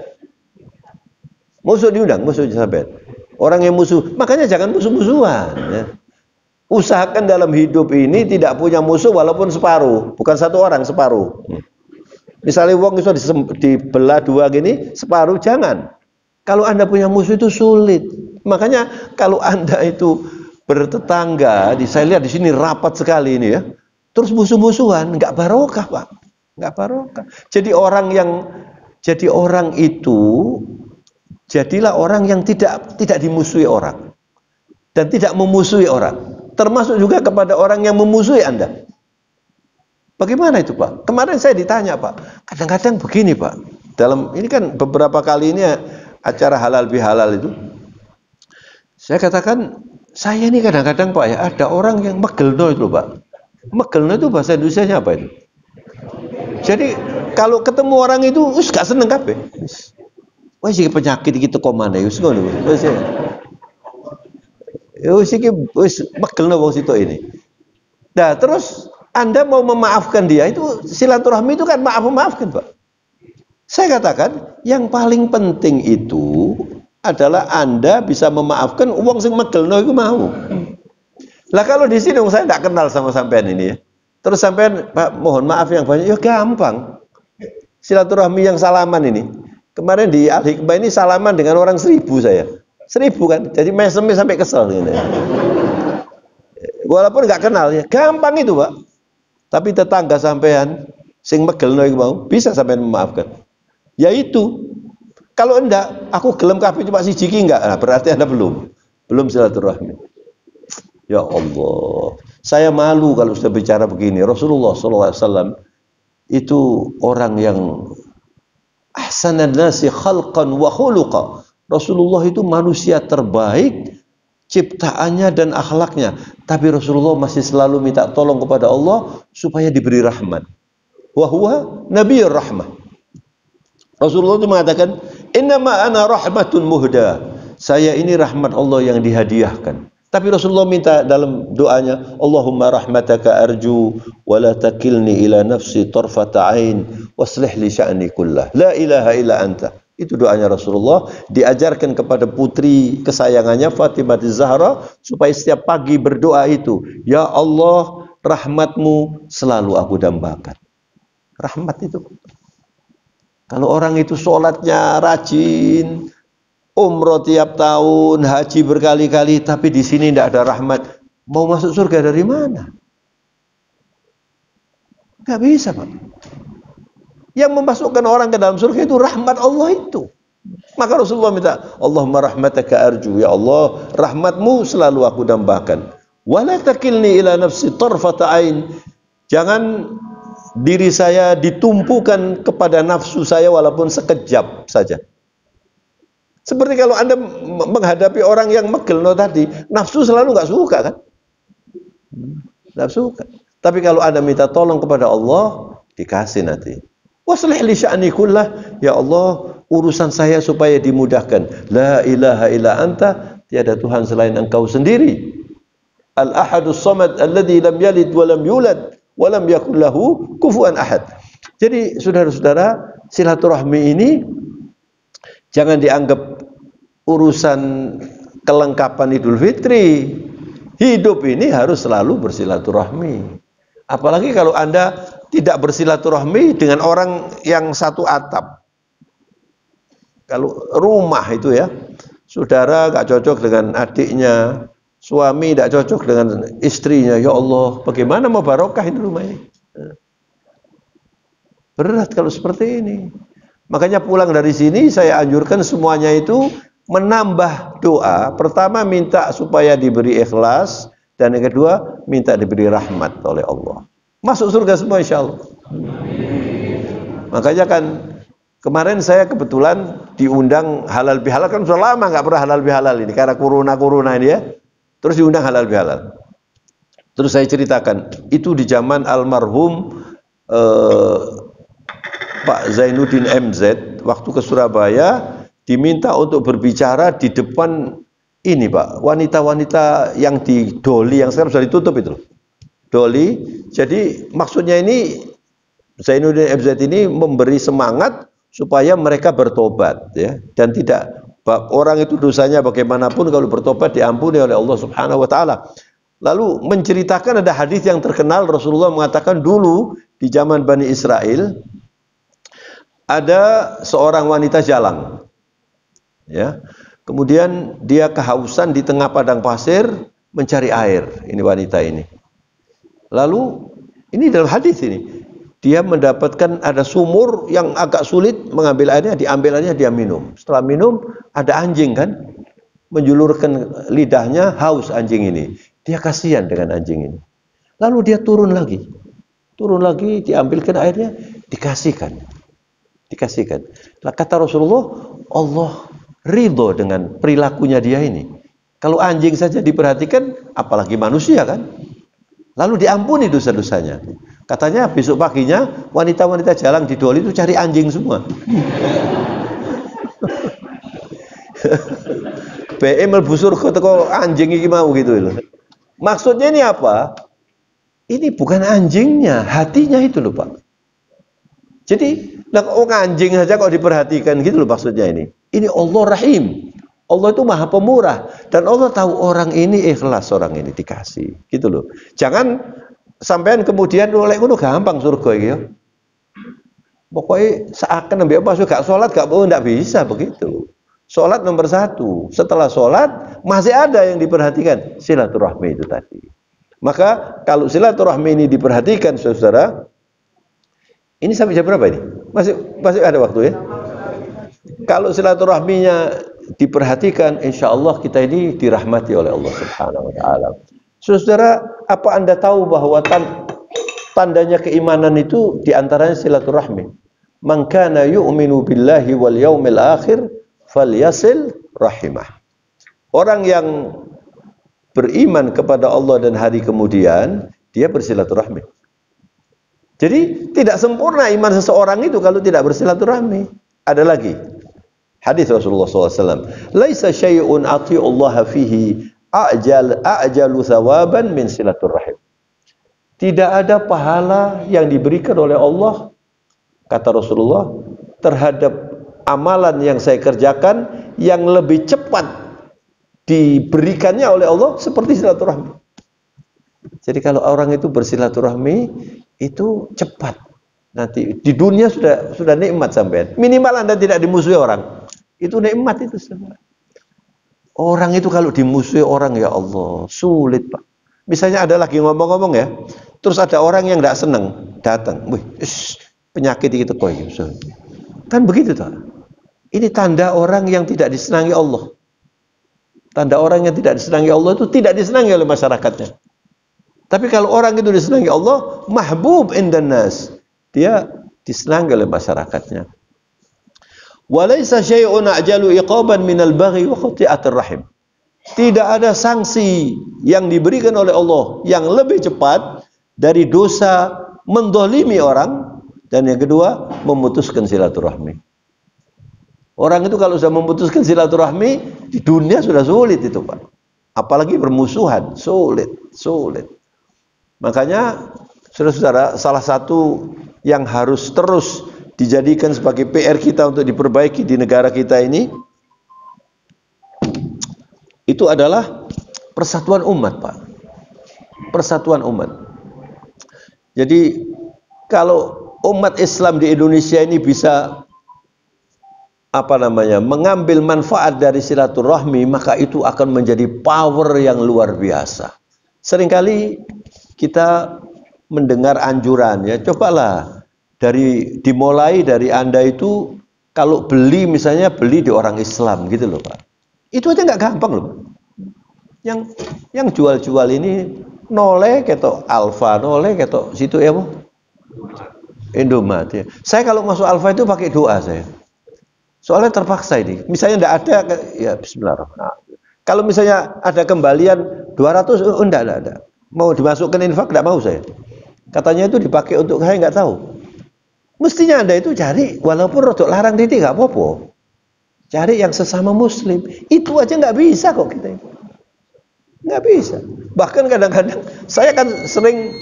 Musuh diundang, musuh sampai. Orang yang musuh, makanya jangan musuh-musuhan. Ya. Usahakan dalam hidup ini tidak punya musuh walaupun separuh, bukan satu orang, separuh. Misalnya uang itu dibelah dua gini, separuh jangan. Kalau Anda punya musuh itu sulit. Makanya kalau Anda itu bertetangga, saya lihat di sini rapat sekali ini ya. Terus musuh-musuhan, nggak barokah Pak, nggak barokah. Jadi orang itu jadilah orang yang tidak dimusuhi orang dan tidak memusuhi orang. Termasuk juga kepada orang yang memusuhi Anda. Bagaimana itu Pak? Kemarin saya ditanya Pak, kadang-kadang begini Pak, dalam ini kan beberapa kali ini acara halal bihalal itu, saya katakan, saya ini kadang-kadang Pak ya, ada orang yang megelno itu Pak. Megelno itu bahasa Indonesianya apa itu? Jadi kalau ketemu orang itu, gak seneng kabeh. Wah sih penyakit gitu komane, ngono. Wis megelno wong situ ini. Nah, terus Anda mau memaafkan dia, itu silaturahmi itu kan memaafkan, Pak. Saya katakan, yang paling penting itu adalah Anda bisa memaafkan wong sing megelno iku mau. Lah kalau di sini saya tidak kenal sama sampean ini ya. Terus sampean, Pak, mohon maaf yang banyak, ya gampang. Silaturahmi yang salaman ini. Kemarin di Al-Hikmah ini salaman dengan orang 1000 saya. 1000 kan, jadi mesem sampai kesel gitu. Walaupun nggak kenal ya, gampang itu Pak. Tapi tetangga sampean sing megelno iku mau bisa sampean memaafkan. Yaitu kalau enggak, aku gelem kabeh cuma siji iki enggak, nah, berarti Anda belum silaturahmi. Ya Allah, saya malu kalau sudah bicara begini. Rasulullah SAW itu orang yang ahsanan nasi khalqan wa khuluqa. Rasulullah itu manusia terbaik ciptaannya dan akhlaknya, tapi Rasulullah masih selalu minta tolong kepada Allah supaya diberi rahmat. Wa huwa nabiyyur rahmah. Rasulullah itu mengatakan, innama ana rahmatun muhda. Saya ini rahmat Allah yang dihadiahkan. Tapi Rasulullah minta dalam doanya, Allahumma rahmataka arju wa la takilni ila nafsi tarfata ain waslih li sya'ni kullah. La ilaha illa anta. Itu doanya Rasulullah, diajarkan kepada putri kesayangannya Fatimah Zahra supaya setiap pagi berdoa itu, ya Allah, rahmatmu selalu aku dambakan. Rahmat itu. Kalau orang itu sholatnya rajin, umroh tiap tahun, haji berkali-kali, tapi di sini tidak ada rahmat, mau masuk surga dari mana? Gak bisa Pak. Yang memasukkan orang ke dalam surga itu rahmat Allah itu. Maka Rasulullah minta, Allahumma rahmataka arju, ya Allah, rahmatmu selalu aku dambakan. Wala takilni ila nafsi tarfata ain. Jangan diri saya ditumpukan kepada nafsu saya walaupun sekejap saja. Seperti kalau Anda menghadapi orang yang megelno tadi, nafsu selalu nggak suka kan? Nggak suka. Tapi kalau Anda minta tolong kepada Allah, dikasih nanti. Waslih li sya'ni kullah, ya Allah, urusan saya supaya dimudahkan. La ilaha illa anta, tiada Tuhan selain Engkau sendiri. Al-ahadus samad alladzi lam yalid wa lam yulad wa lam yakul lahu kufuwan ahad. Jadi saudara-saudara, silaturahmi ini jangan dianggap urusan kelengkapan Idul Fitri. Hidup ini harus selalu bersilaturahmi. Apalagi kalau Anda tidak bersilaturahmi dengan orang yang satu atap. Kalau rumah itu ya, saudara gak cocok dengan adiknya, suami gak cocok dengan istrinya. Ya Allah, bagaimana mau barokah ini rumah ini? Berat kalau seperti ini. Makanya pulang dari sini saya anjurkan semuanya itu menambah doa. Pertama minta supaya diberi ikhlas, dan yang kedua minta diberi rahmat oleh Allah. Masuk surga semua insya Allah. Makanya kan kemarin saya kebetulan diundang halal bihalal, kan sudah lama nggak pernah halal bihalal ini karena corona ini ya. Terus diundang halal bihalal. Terus saya ceritakan itu di zaman almarhum Pak Zainuddin MZ waktu ke Surabaya diminta untuk berbicara di depan ini Pak, wanita-wanita yang di Doli yang sekarang sudah ditutup itu. Doli. Jadi maksudnya ini Zainuddin MZ ini memberi semangat supaya mereka bertobat ya, dan tidak orang itu dosanya bagaimanapun kalau bertobat diampuni oleh Allah Subhanahu wa taala. Lalu menceritakan ada hadis yang terkenal, Rasulullah mengatakan dulu di zaman Bani Israel ada seorang wanita jalang, ya. Kemudian dia kehausan di tengah padang pasir mencari air. Ini wanita ini. Lalu ini dalam hadis ini, dia mendapatkan ada sumur yang agak sulit mengambil airnya, diambil airnya, dia minum. Setelah minum ada anjing kan, menjulurkan lidahnya, haus anjing ini. Dia kasihan dengan anjing ini. Lalu dia turun lagi, diambilkan airnya, dikasihkan. Lah kata Rasulullah, Allah ridho dengan perilakunya dia ini. Kalau anjing saja diperhatikan, apalagi manusia kan? Lalu diampuni dosa-dosanya. Katanya besok paginya wanita-wanita jalang di Doli itu cari anjing semua. BM melbusur ke teko anjing iki mau gitu loh. Maksudnya ini apa? Ini bukan anjingnya, hatinya itu loh Pak. Jadi, anjing saja kok diperhatikan gitu loh maksudnya ini. Ini Allah Rahim. Allah itu Maha Pemurah dan Allah tahu orang ini ikhlas, orang ini dikasih, gitu loh. Jangan sampean kemudian oleh ngono gampang surga iki ya. Pokoknya seakan ambil apa gak sholat gak boleh, ndak bisa begitu. Sholat nomor satu. Setelah sholat masih ada yang diperhatikan, silaturahmi itu tadi. Maka kalau silaturahmi ini diperhatikan, saudara, ini sampai jam berapa ini? Masih ada waktu ya? Kalau silaturahminya diperhatikan, insya Allah kita ini dirahmati oleh Allah Subhanahu Wa Taala. Saudara, apa Anda tahu bahwa tandanya keimanan itu diantaranya silaturahmi? Man kana yu'minu billahi wal yaumil akhir falyasil rahimah. Orang yang beriman kepada Allah dan hari kemudian, dia bersilaturahmi. Jadi tidak sempurna iman seseorang itu kalau tidak bersilaturahmi. Ada lagi hadis Rasulullah SAW. Laisa syai'un ati'ullaha fihi a'jalu thawaban min silaturrahim. Tidak ada pahala yang diberikan oleh Allah, kata Rasulullah, terhadap amalan yang saya kerjakan yang lebih cepat diberikannya oleh Allah seperti silaturahmi. Jadi kalau orang itu bersilaturahmi itu cepat. Nanti di dunia sudah nikmat sampean. Minimal Anda tidak dimusuhi orang. Itu nikmat itu semua. Orang itu kalau dimusuhi orang, ya Allah, sulit Pak. Misalnya ada lagi ngomong-ngomong ya, terus ada orang yang tidak senang datang, wih, penyakit itu kok ya. Kan begitu toh. Ini tanda orang yang tidak disenangi Allah. Tanda orang yang tidak disenangi Allah itu tidak disenangi oleh masyarakatnya. Tapi kalau orang itu disenangi Allah, mahbub indan nas, dia disenangi oleh masyarakatnya. Walaysa syai'un a'jalu iqaban minal baghi wa qati'atir rahim. Tidak ada sanksi yang diberikan oleh Allah yang lebih cepat dari dosa mendolimi orang, dan yang kedua memutuskan silaturahmi. Orang itu kalau sudah memutuskan silaturahmi di dunia sudah sulit itu Pak. Apalagi bermusuhan, sulit. Makanya saudara-saudara, salah satu yang harus terus dijadikan sebagai PR kita untuk diperbaiki di negara kita ini, itu adalah persatuan umat Pak. Persatuan umat. Jadi kalau umat Islam di Indonesia ini bisa mengambil manfaat dari silaturahmi, maka itu akan menjadi power yang luar biasa. Seringkali kita mendengar anjuran ya, cobalah dimulai dari Anda itu kalau beli misalnya beli di orang Islam gitu loh Pak. Itu aja nggak gampang loh. Yang jual-jual ini noleh ketok Alfa, noleh ketok situ ya Bu. Indomaret ya. Saya kalau masuk Alfa itu pakai doa saya. Soalnya terpaksa ini. Misalnya enggak ada ya bismillahirrahmanirrahim. Kalau misalnya ada kembalian 200 enggak ada. Mau dimasukkan infak enggak mau saya. Katanya itu dipakai untuk saya enggak tahu. Mestinya Anda itu cari walaupun rodok larang titik enggak apa-apa. Cari yang sesama muslim. Itu aja enggak bisa kok kita itu. Enggak bisa. Bahkan kadang-kadang saya kan sering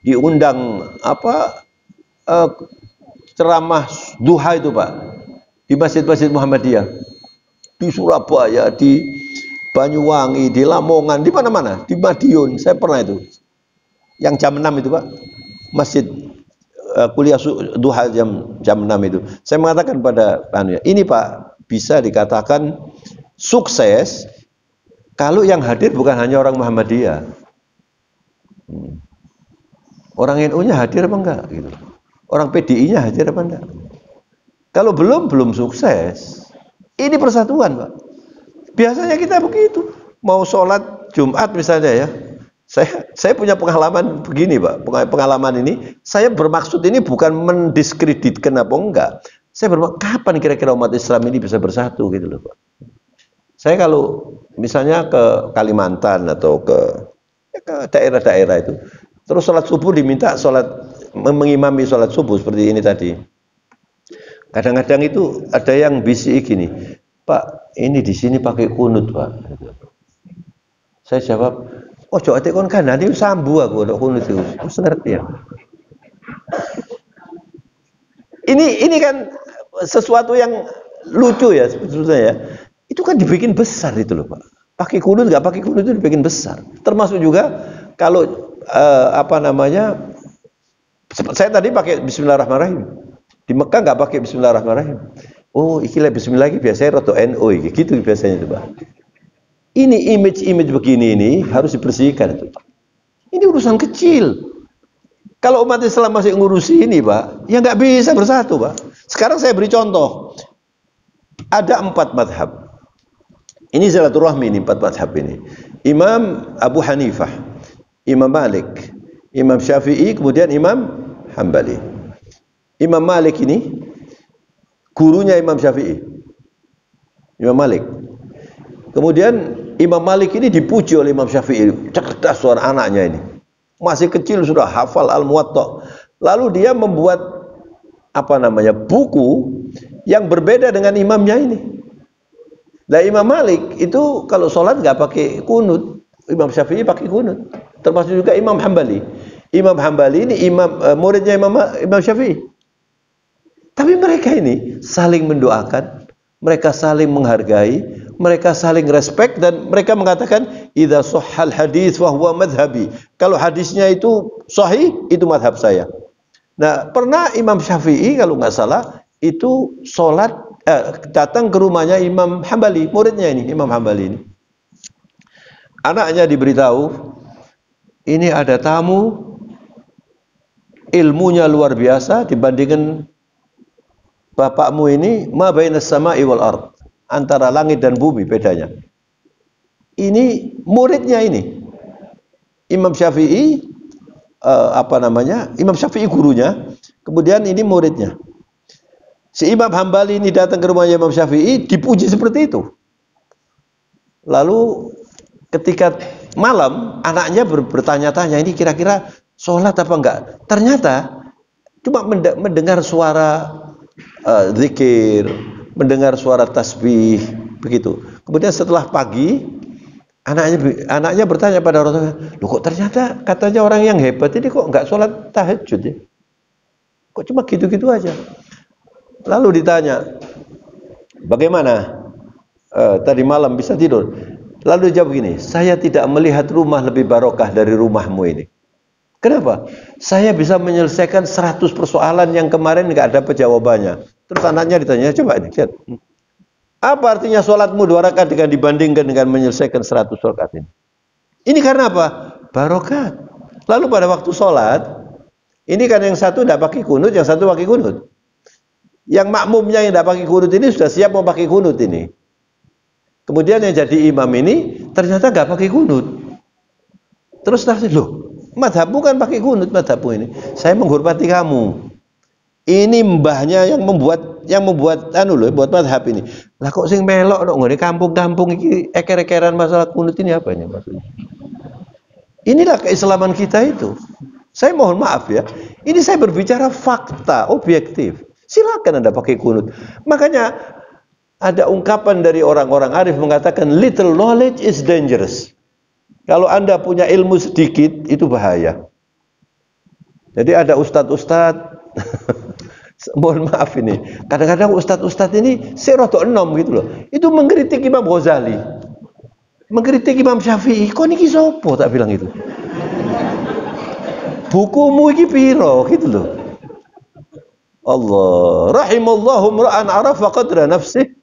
diundang ceramah duha itu Pak, di masjid-masjid Muhammadiyah, di Surabaya, di Banyuwangi, di Lamongan, di mana-mana, di Madiun, saya pernah itu. Yang jam 6 itu Pak, masjid kuliah duha jam 6 itu. Saya mengatakan pada ini Pak, bisa dikatakan sukses kalau yang hadir bukan hanya orang Muhammadiyah. Orang NU-nya hadir apa enggak gitu. Orang PDI-nya hadir apa enggak? Kalau belum sukses. Ini persatuan, Pak. Biasanya kita begitu. Mau sholat Jumat misalnya ya. Saya punya pengalaman begini, Pak. Pengalaman ini, saya bermaksud ini bukan mendiskreditkan apa enggak. Saya bermaksud, kapan kira-kira umat Islam ini bisa bersatu gitu loh, Pak. Saya kalau misalnya ke Kalimantan atau ke daerah-daerah itu, terus sholat subuh diminta mengimami sholat subuh seperti ini tadi. Kadang-kadang itu ada yang bisik gini, Pak, ini di sini pakai kunut, Pak. Saya jawab, oh coba tekon kan nanti sambu aku untuk kunut itu, ngerti ya. Ini kan sesuatu yang lucu ya sebetulnya ya. Itu kan dibikin besar itu loh, Pak. Pakai kunut nggak pakai kunut itu dibikin besar. Termasuk juga kalau saya tadi pakai Bismillahirrahmanirrahim. Di Mekah nggak pakai Bismillahirrahmanirrahim. Oh, ikilah Bismillah biasanya roto NU gitu biasanya itu, Pak. Ini image begini ini harus dibersihkan itu, Pak. Ini urusan kecil. Kalau umat Islam masih ngurusi ini, Pak, ya nggak bisa bersatu, Pak. Sekarang saya beri contoh. Ada 4 madhab. Ini silaturahmi ini 4 madhab ini. Imam Abu Hanifah, Imam Malik, Imam Syafi'i, kemudian Imam Hambali. Imam Malik ini gurunya Imam Syafi'i, Imam Malik. Kemudian Imam Malik ini dipuji oleh Imam Syafi'i, cerdas suara anaknya ini, masih kecil sudah hafal Al-Muwatta. Lalu dia membuat buku yang berbeda dengan imamnya ini. Nah, Imam Malik itu kalau sholat nggak pakai kunut, Imam Syafi'i pakai kunut. Termasuk juga Imam Hambali. Imam Hambali ini muridnya Imam Syafi'i. Tapi mereka ini saling mendoakan, mereka saling menghargai, mereka saling respect, dan mereka mengatakan idza sahhal hadits wa huwa madhhabi. Kalau hadisnya itu sahih, itu madhab saya. Nah, pernah Imam Syafi'i kalau nggak salah itu sholat datang ke rumahnya Imam Hambali, muridnya ini Imam Hambali ini. Anaknya diberitahu, ini ada tamu, ilmunya luar biasa dibandingkan bapakmu ini, ma bainas sama'i wal ard, antara langit dan bumi bedanya. Ini muridnya ini Imam Syafi'i, Imam Syafi'i gurunya, kemudian ini muridnya. Si Imam Hambali ini datang ke rumahnya Imam Syafi'i, dipuji seperti itu. Lalu ketika malam, anaknya bertanya-tanya, ini kira-kira sholat apa enggak? Ternyata cuma mendengar suara zikir, mendengar suara tasbih, begitu. Kemudian setelah pagi, anaknya bertanya pada Rasulullah, loh kok ternyata katanya orang yang hebat ini kok enggak sholat tahajud ya? Kok cuma gitu-gitu aja? Lalu ditanya, bagaimana tadi malam bisa tidur? Lalu dia jawab begini, saya tidak melihat rumah lebih barokah dari rumahmu ini. Kenapa? Saya bisa menyelesaikan 100 persoalan yang kemarin nggak ada jawabannya. Terus anaknya ditanya, coba ini, lihat. Apa artinya sholatmu 2 rakaat dengan dibandingkan dengan menyelesaikan 100 rakaat ini? Ini karena apa? Barokat. Lalu pada waktu sholat, ini kan yang satu tidak pakai kunut, yang satu pakai kunut. Yang makmumnya yang tidak pakai kunut ini sudah siap mau pakai kunut ini. Kemudian yang jadi imam ini ternyata nggak pakai kunut. Terus tafsir, loh, madhabmu kan pakai kunut, madhabmu ini. Saya menghormati kamu. Ini mbahnya yang membuat buat madhab ini. Lah kok sing melok dong, di kampung-kampung ini eker-ekeran masalah kunut ini apa ini maksudnya? Inilah keislaman kita itu. Saya mohon maaf ya. Ini saya berbicara fakta, objektif. Silakan Anda pakai kunut. Makanya ada ungkapan dari orang-orang arif mengatakan little knowledge is dangerous. Kalau Anda punya ilmu sedikit, itu bahaya. Jadi ada ustadz-ustadz, mohon maaf ini, kadang-kadang ustadz-ustadz ini seroto enom gitu loh. Itu mengkritik Imam Ghazali. mengkritik Imam Syafi'i. Kok niki sopo tak bilang itu. Bukumu iki piro gitu loh. Allah, rahimallahu ra'an arafa qadra nafsih.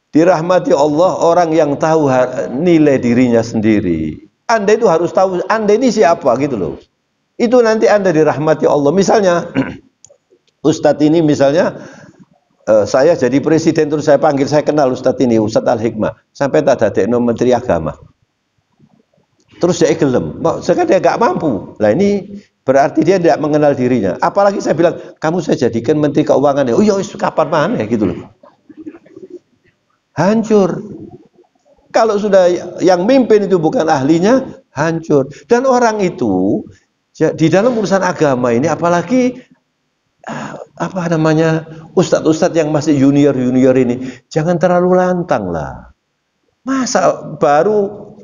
Dirahmati Allah orang yang tahu nilai dirinya sendiri. Anda itu harus tahu Anda ini siapa gitu loh. Itu nanti Anda dirahmati Allah. Misalnya Ustadz ini misalnya saya jadi presiden terus saya panggil, saya kenal Ustadz ini, Ustadz Al-Hikmah. Sampai tak dadekno Menteri Agama. Terus dia gelem, sekarang dia gak mampu. Nah ini berarti dia tidak mengenal dirinya. Apalagi saya bilang, kamu saya jadikan Menteri Keuangan ya. Oh ya kapan mana gitu loh. Hancur. Kalau sudah yang mimpin itu bukan ahlinya, hancur. Dan orang itu di dalam urusan agama ini, apalagi apa namanya, ustadz-ustadz yang masih junior ini, jangan terlalu lantang lah. Masa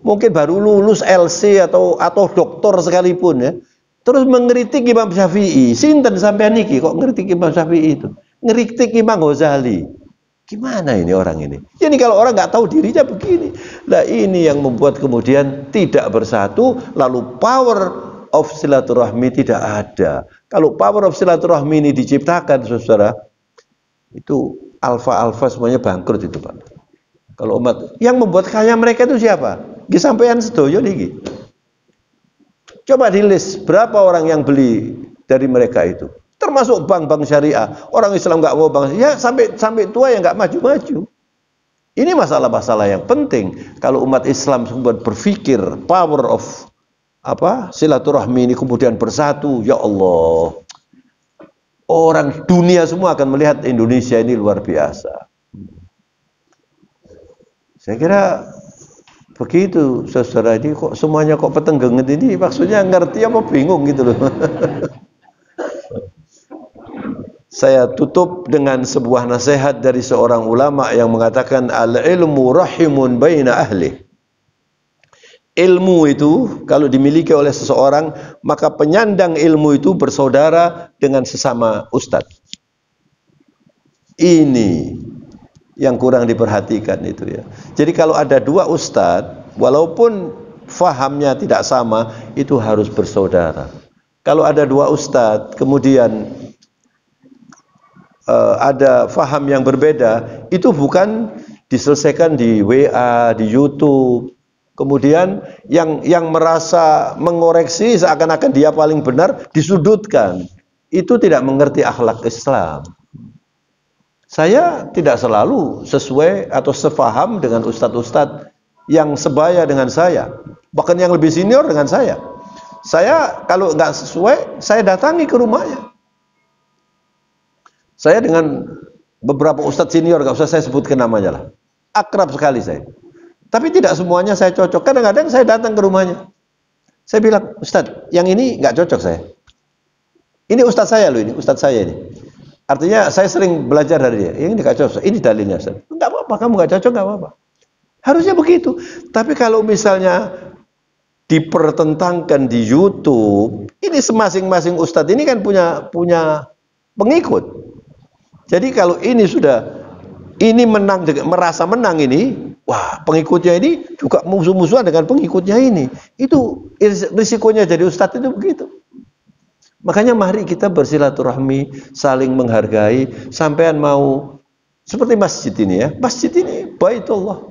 mungkin baru lulus LC atau doktor sekalipun ya, terus mengkritik Imam Syafi'i. Sinten sampean niki kok ngkritik Imam Syafi'i itu? Ngkritik Imam Ghazali. Gimana ini orang ini? Jadi kalau orang nggak tahu dirinya begini. Nah ini yang membuat kemudian tidak bersatu, lalu power of silaturahmi tidak ada. Kalau power of silaturahmi ini diciptakan, saudara, itu alfa semuanya bangkrut itu Pak. Kalau umat yang membuat kaya mereka itu siapa? Disampaikan sedoyo niki. Coba di list berapa orang yang beli dari mereka itu. Termasuk bank-bank syariah. Orang Islam nggak mau bank, ya sampai tua yang nggak maju-maju. Ini masalah-masalah yang penting. Kalau umat Islam berpikir power of silaturahmi ini kemudian bersatu, ya Allah, orang dunia semua akan melihat Indonesia ini luar biasa. Saya kira begitu, saudara. Ini kok semuanya kok petenggenget ini, maksudnya ngerti apa bingung gitu loh. Saya tutup dengan sebuah nasihat dari seorang ulama yang mengatakan al-ilmu rahimun baina ahli. Ilmu itu kalau dimiliki oleh seseorang, maka penyandang ilmu itu bersaudara dengan sesama ustadz. Ini yang kurang diperhatikan itu ya. Jadi kalau ada dua ustadz, walaupun fahamnya tidak sama, itu harus bersaudara. Kalau ada dua ustadz, kemudian ada faham yang berbeda, itu bukan diselesaikan di WA, di YouTube. Kemudian yang merasa mengoreksi seakan-akan dia paling benar disudutkan. Itu tidak mengerti akhlak Islam. Saya tidak selalu sesuai atau sefaham dengan ustadz-ustadz yang sebaya dengan saya, bahkan yang lebih senior dengan saya. Saya kalau nggak sesuai, saya datangi ke rumahnya. Saya dengan beberapa ustadz senior, nggak usah saya sebutkan namanya lah, akrab sekali saya. Tapi tidak semuanya saya cocok. Kadang-kadang saya datang ke rumahnya. Saya bilang, Ustadz, yang ini nggak cocok saya. Ini ustadz saya loh, ini ustadz saya ini. Artinya saya sering belajar dari dia. Ini nggak cocok. Ini dalilnya, Ustadz. Nggak apa-apa, kamu nggak cocok nggak apa-apa. Harusnya begitu. Tapi kalau misalnya dipertentangkan di YouTube, ini masing-masing ustadz ini kan punya pengikut. Jadi kalau ini menang, merasa menang ini, wah pengikutnya ini juga musuh-musuhan dengan pengikutnya ini. Itu risikonya jadi ustadz itu begitu. Makanya mari kita bersilaturahmi, saling menghargai. Sampean mau seperti masjid ini ya, masjid ini Baitullah.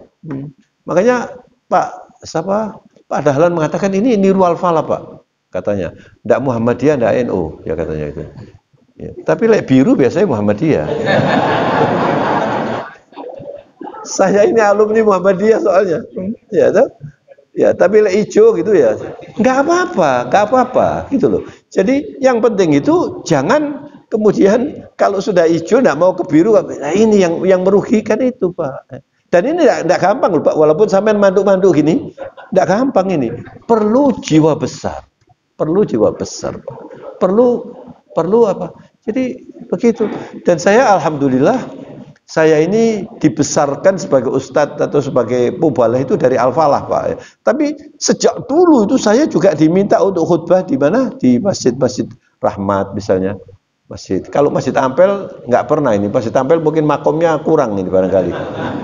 Makanya Pak Dahlan mengatakan ini niru al-falah Pak, katanya. Ndak Muhammadiyah, ndak NU, ya katanya itu. Ya, tapi lek biru biasanya Muhammadiyah. Saya ini alumni Muhammadiyah soalnya. Ya, ya, tapi lek hijau gitu ya. Nggak apa-apa gitu loh. Jadi yang penting itu jangan kemudian kalau sudah hijau nggak mau ke biru. Nah, ini yang merugikan itu Pak. Dan ini nggak gampang loh Pak. Walaupun sampean manduk-manduk gini, nggak gampang ini. Perlu jiwa besar. Perlu jiwa besar Pak. Perlu apa? Jadi begitu. Dan saya alhamdulillah, saya ini dibesarkan sebagai ustadz atau sebagai mubaligh itu dari Al-Falah Pak. Tapi sejak dulu itu saya juga diminta untuk khutbah di mana? Di masjid-masjid Rahmat misalnya. Kalau Masjid Ampel nggak pernah ini. Masjid Ampel mungkin makomnya kurang ini barangkali.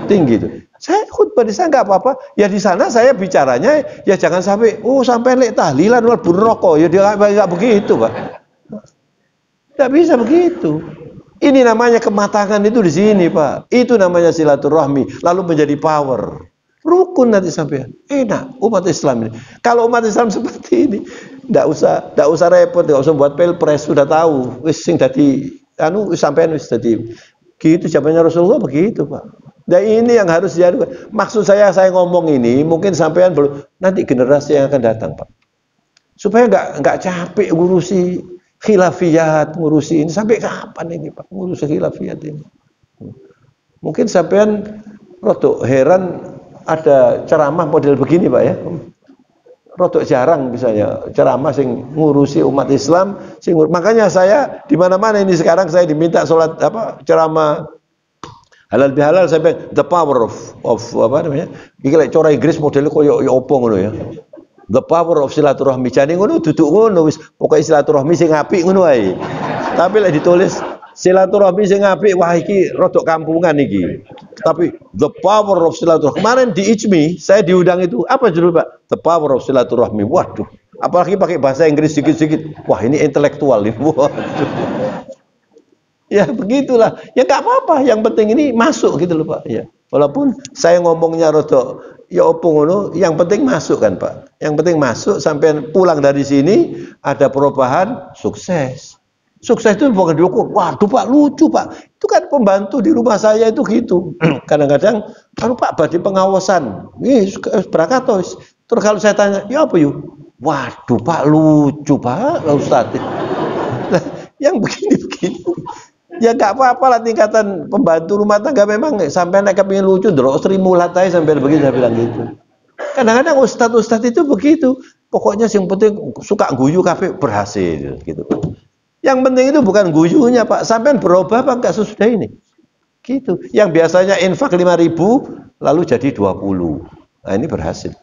Tinggi itu. Saya khutbah di sana nggak apa-apa. Ya di sana saya bicaranya ya jangan sampai sampai lek tahlilan mlebu neraka. Ya dia nggak begitu, Pak. Nggak bisa begitu. Ini namanya kematangan itu di sini, Pak. Itu namanya silaturahmi. Lalu menjadi power. Rukun nanti sampean. Enak umat Islam ini. Kalau umat Islam seperti ini, nggak usah repot, nggak usah buat pilpres, sudah tahu. Wis sing dadi sampean wis dadi. Gitu zamannya Rasulullah begitu, Pak. Dan ini yang harus dilakukan. Maksud saya ngomong ini mungkin sampean belum, nanti generasi yang akan datang, Pak. Supaya nggak capek ngurusi khilafiyat, ngurusi ini. Sampai kapan ini, Pak, ngurusi khilafiyat ini? Mungkin sampean rodok heran ada ceramah model begini, Pak, ya. Rodok jarang misalnya ceramah sing ngurusi umat Islam, makanya saya di mana-mana ini sekarang saya diminta sholat ceramah halal bihalal, sampai the power of apa namanya? Iki lek cara Inggris modelnya koyo opo ngono ya. The power of silaturahmi. Jane ngono duduk ngono wis pokoke silaturahmi sing apik ngono ae. Tapi lek ditulis silaturahmi sing apik, wah iki rodok kampungan iki. Tapi the power of silaturahmi. Kemarin di IJMI saya diundang itu, apa judul, Pak? The power of silaturahmi. Waduh, apalagi pakai bahasa Inggris sedikit-sedikit. Wah, ini intelektual ini. Waduh. Ya begitulah. Ya nggak apa-apa. Yang penting ini masuk gitu loh, Pak. Ya. Walaupun saya ngomongnya rodok ya opo ngono, yang penting masuk kan, Pak. Yang penting masuk sampai pulang dari sini ada perubahan, sukses. Sukses itu bukan diukur. Waduh, Pak, lucu, Pak. Itu kan pembantu di rumah saya itu gitu. Kadang-kadang Pak badi pengawasan. Ih, berangkat terus. Terus kalau saya tanya, "Ya apa yuk?" Waduh, Pak, lucu, Pak, Ustaz. Nah, yang begini-begini. Ya nggak apa-apa lah, tingkatan pembantu rumah tangga memang sampai naik kepingin lucu, delok Sri Mulat aja sampai begitu, saya bilang gitu. Kadang-kadang ustadz itu begitu. Pokoknya yang penting suka guyu kafe berhasil gitu. Yang penting itu bukan guyunya, Pak. Sampai berubah apa enggak sesudah ini? Gitu. Yang biasanya infak 5.000 lalu jadi 20. Nah, ini berhasil.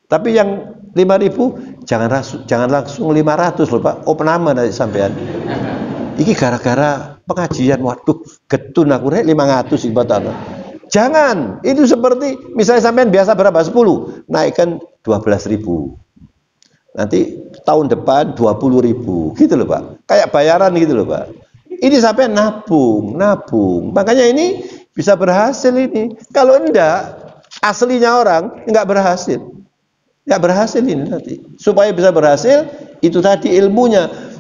Tapi yang 5.000 jangan langsung 500 loh, Pak. Nama nanti sampean. Iki gara-gara pengajian, waduh, getun aku rek 500 ibadah. Jangan, itu seperti misalnya sampean biasa berapa? 10, naikkan 12.000. Nanti tahun depan 20.000, gitu loh, Pak. Kayak bayaran gitu loh, Pak. Ini sampai nabung. Makanya ini bisa berhasil ini. Kalau enggak, aslinya orang enggak berhasil. Enggak berhasil ini nanti. Supaya bisa berhasil, itu tadi ilmunya.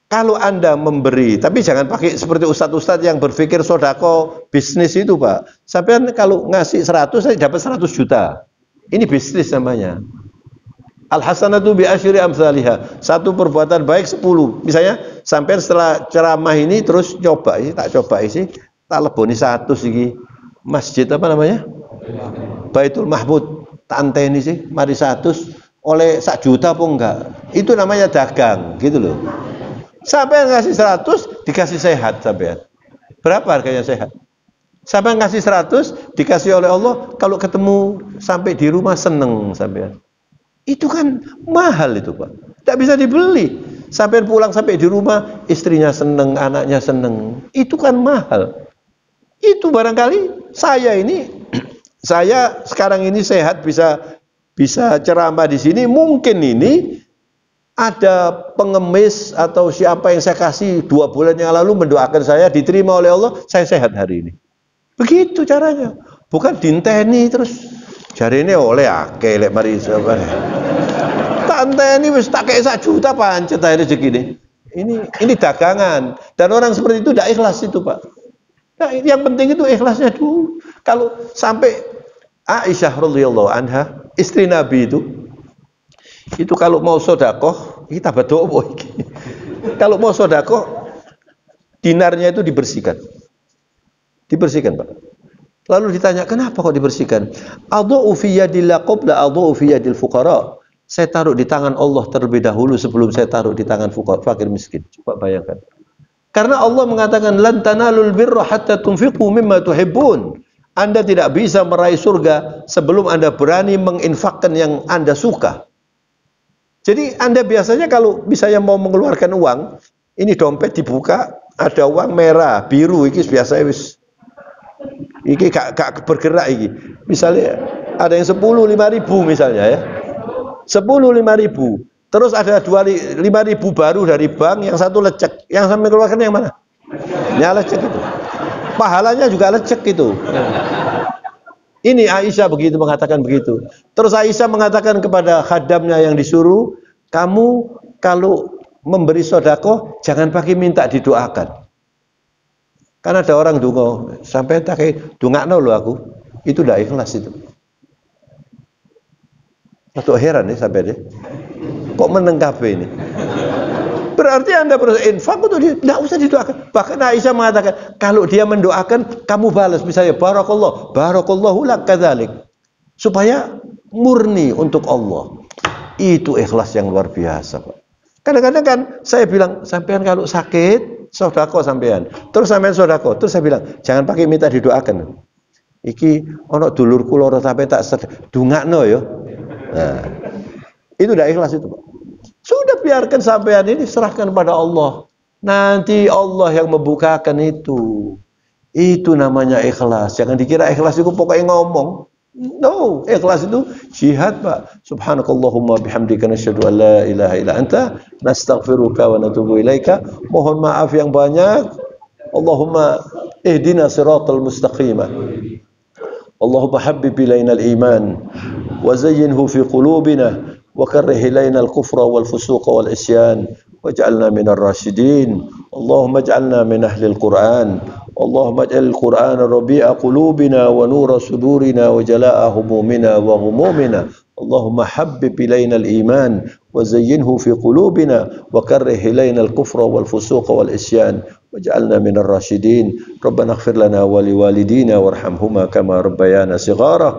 Kalau Anda memberi, tapi jangan pakai seperti ustadz-ustadz yang berpikir sodako bisnis itu, Pak. Sampai kalau ngasih 100, saya dapat 100 juta. Ini bisnis namanya. Al-hasanatu bi asyri amsalihha. Satu perbuatan baik 10. Misalnya, sampai setelah ceramah ini terus coba isi, tak leboni 100 iki. Masjid apa namanya? Baitul Mahmud. Tak anteni sih, mari 100 oleh 1 juta pun enggak. Itu namanya dagang, gitu loh. Sampai ngasih 100 dikasih sehat sampean. Berapa harganya sehat? Sampai ngasih 100 dikasih oleh Allah, kalau ketemu sampai di rumah seneng sampean. Itu kan mahal itu, Pak. Tidak bisa dibeli. Sampai pulang sampai di rumah istrinya seneng, anaknya seneng. Itu kan mahal. Itu barangkali saya sekarang ini sehat bisa ceramah di sini, mungkin ini ada pengemis atau siapa yang saya kasih 2 bulan yang lalu mendoakan saya, diterima oleh Allah, saya sehat hari ini. Begitu caranya. Bukan dinteni terus jarine oleh akeh lek mari sabar. Tak enteni wis tak kei 1 juta pancet ae rezeki ini. Ini dagangan. Dan orang seperti itu tidak ikhlas itu, Pak. Nah, yang penting itu ikhlasnya dulu. Kalau sampai Aisyah radhiyallahu anha, istri Nabi itu kalau mau sodakoh, kita berdoa iki. Kalau mau sodakoh, dinarnya itu dibersihkan, Pak. Lalu ditanya, kenapa kok dibersihkan? Adhu'u fi yadillah qabla adhu'u fi yadil fuqara. Saya taruh di tangan Allah terlebih dahulu sebelum saya taruh di tangan fakir miskin. Coba bayangkan. Karena Allah mengatakan, lan tanalul birra hatta tunfiqu mimma tuhibbun. Anda tidak bisa meraih surga sebelum Anda berani menginfakkan yang Anda suka. Jadi Anda biasanya kalau misalnya mau mengeluarkan uang, ini dompet dibuka, ada uang merah, biru, iki biasa wis. Iki gak bergerak iki. Misalnya ada yang 10 5.000 misalnya ya. 10 5.000. Terus ada 5.000 baru dari bank, yang satu lecek. Yang sampai keluarkan yang mana? Yang lecek itu. Pahalanya juga lecek itu. Ini Aisyah begitu mengatakan begitu. Terus Aisyah mengatakan kepada khadamnya yang disuruh, kamu kalau memberi sedekah jangan pakai minta didoakan. Karena ada orang dungo, sampai tak kayak dungakno lo aku, itu tidak ikhlas itu. Atau heran nih sampai deh, kok meneng kabeh ini? Berarti Anda berusaha infak untuk dia, tidak usah didoakan. Bahkan Aisyah mengatakan, kalau dia mendoakan, kamu balas misalnya barakallahu lak kadzalik. Supaya murni untuk Allah. Itu ikhlas yang luar biasa, Pak. Kadang-kadang kan saya bilang, sampean kalau sakit, sedekah sampean. Terus sampean sedekah, terus saya bilang, jangan pakai minta didoakan. Iki ono dulurku loro sampai tak dungakno ya. Nah, itu udah ikhlas itu, Pak. Sudah biarkan sampean ini serahkan pada Allah. Nanti Allah yang membukakan itu. Itu namanya ikhlas. Jangan dikira ikhlas itu pokoknya ngomong. No, ikhlas itu jihad, Pak. Subhanakallahumma bihamdika nasyhadu an la ilaha illa anta nastaghfiruka wa natubu ilaika. Mohon maaf yang banyak. Allahumma ihdina siratal mustaqimah. Allahumma habbib ilaina al-iman wa zayyinhu fi qulubina وكره إلينا الكفر والفسوق والعصيان واجعلنا من الراشدين اللهم اجعلنا من أهل القرآن اللهم اجعل القرآن ربيع قلوبنا ونور صدورنا وجلاء همومنا وغمومنا اللهم حبب إلينا الإيمان وزينه في قلوبنا وكره إلينا الكفر والفسوق والعصيان واجعلنا من الراشدين ربنا اغفر لنا ولوالدينا وارحمهما كما ربيانا صغارا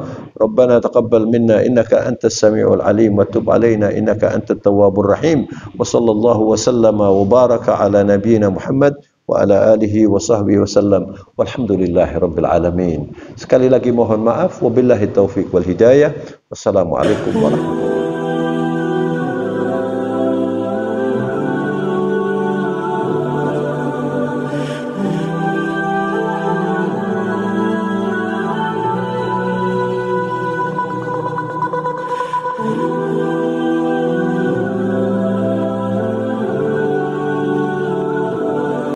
ربنا تقبل منا إنك أنت السميع العليم وتب علينا إنك أنت التواب الرحيم وصلى الله وسلم وبارك على نبينا محمد وعلى آله وصحبه وسلم والحمد لله رب العالمين. Sekali lagi mohon maaf, wabillahi taufiq wal hidayah. Wassalamualaikum warahmatullahi wabarakatuh.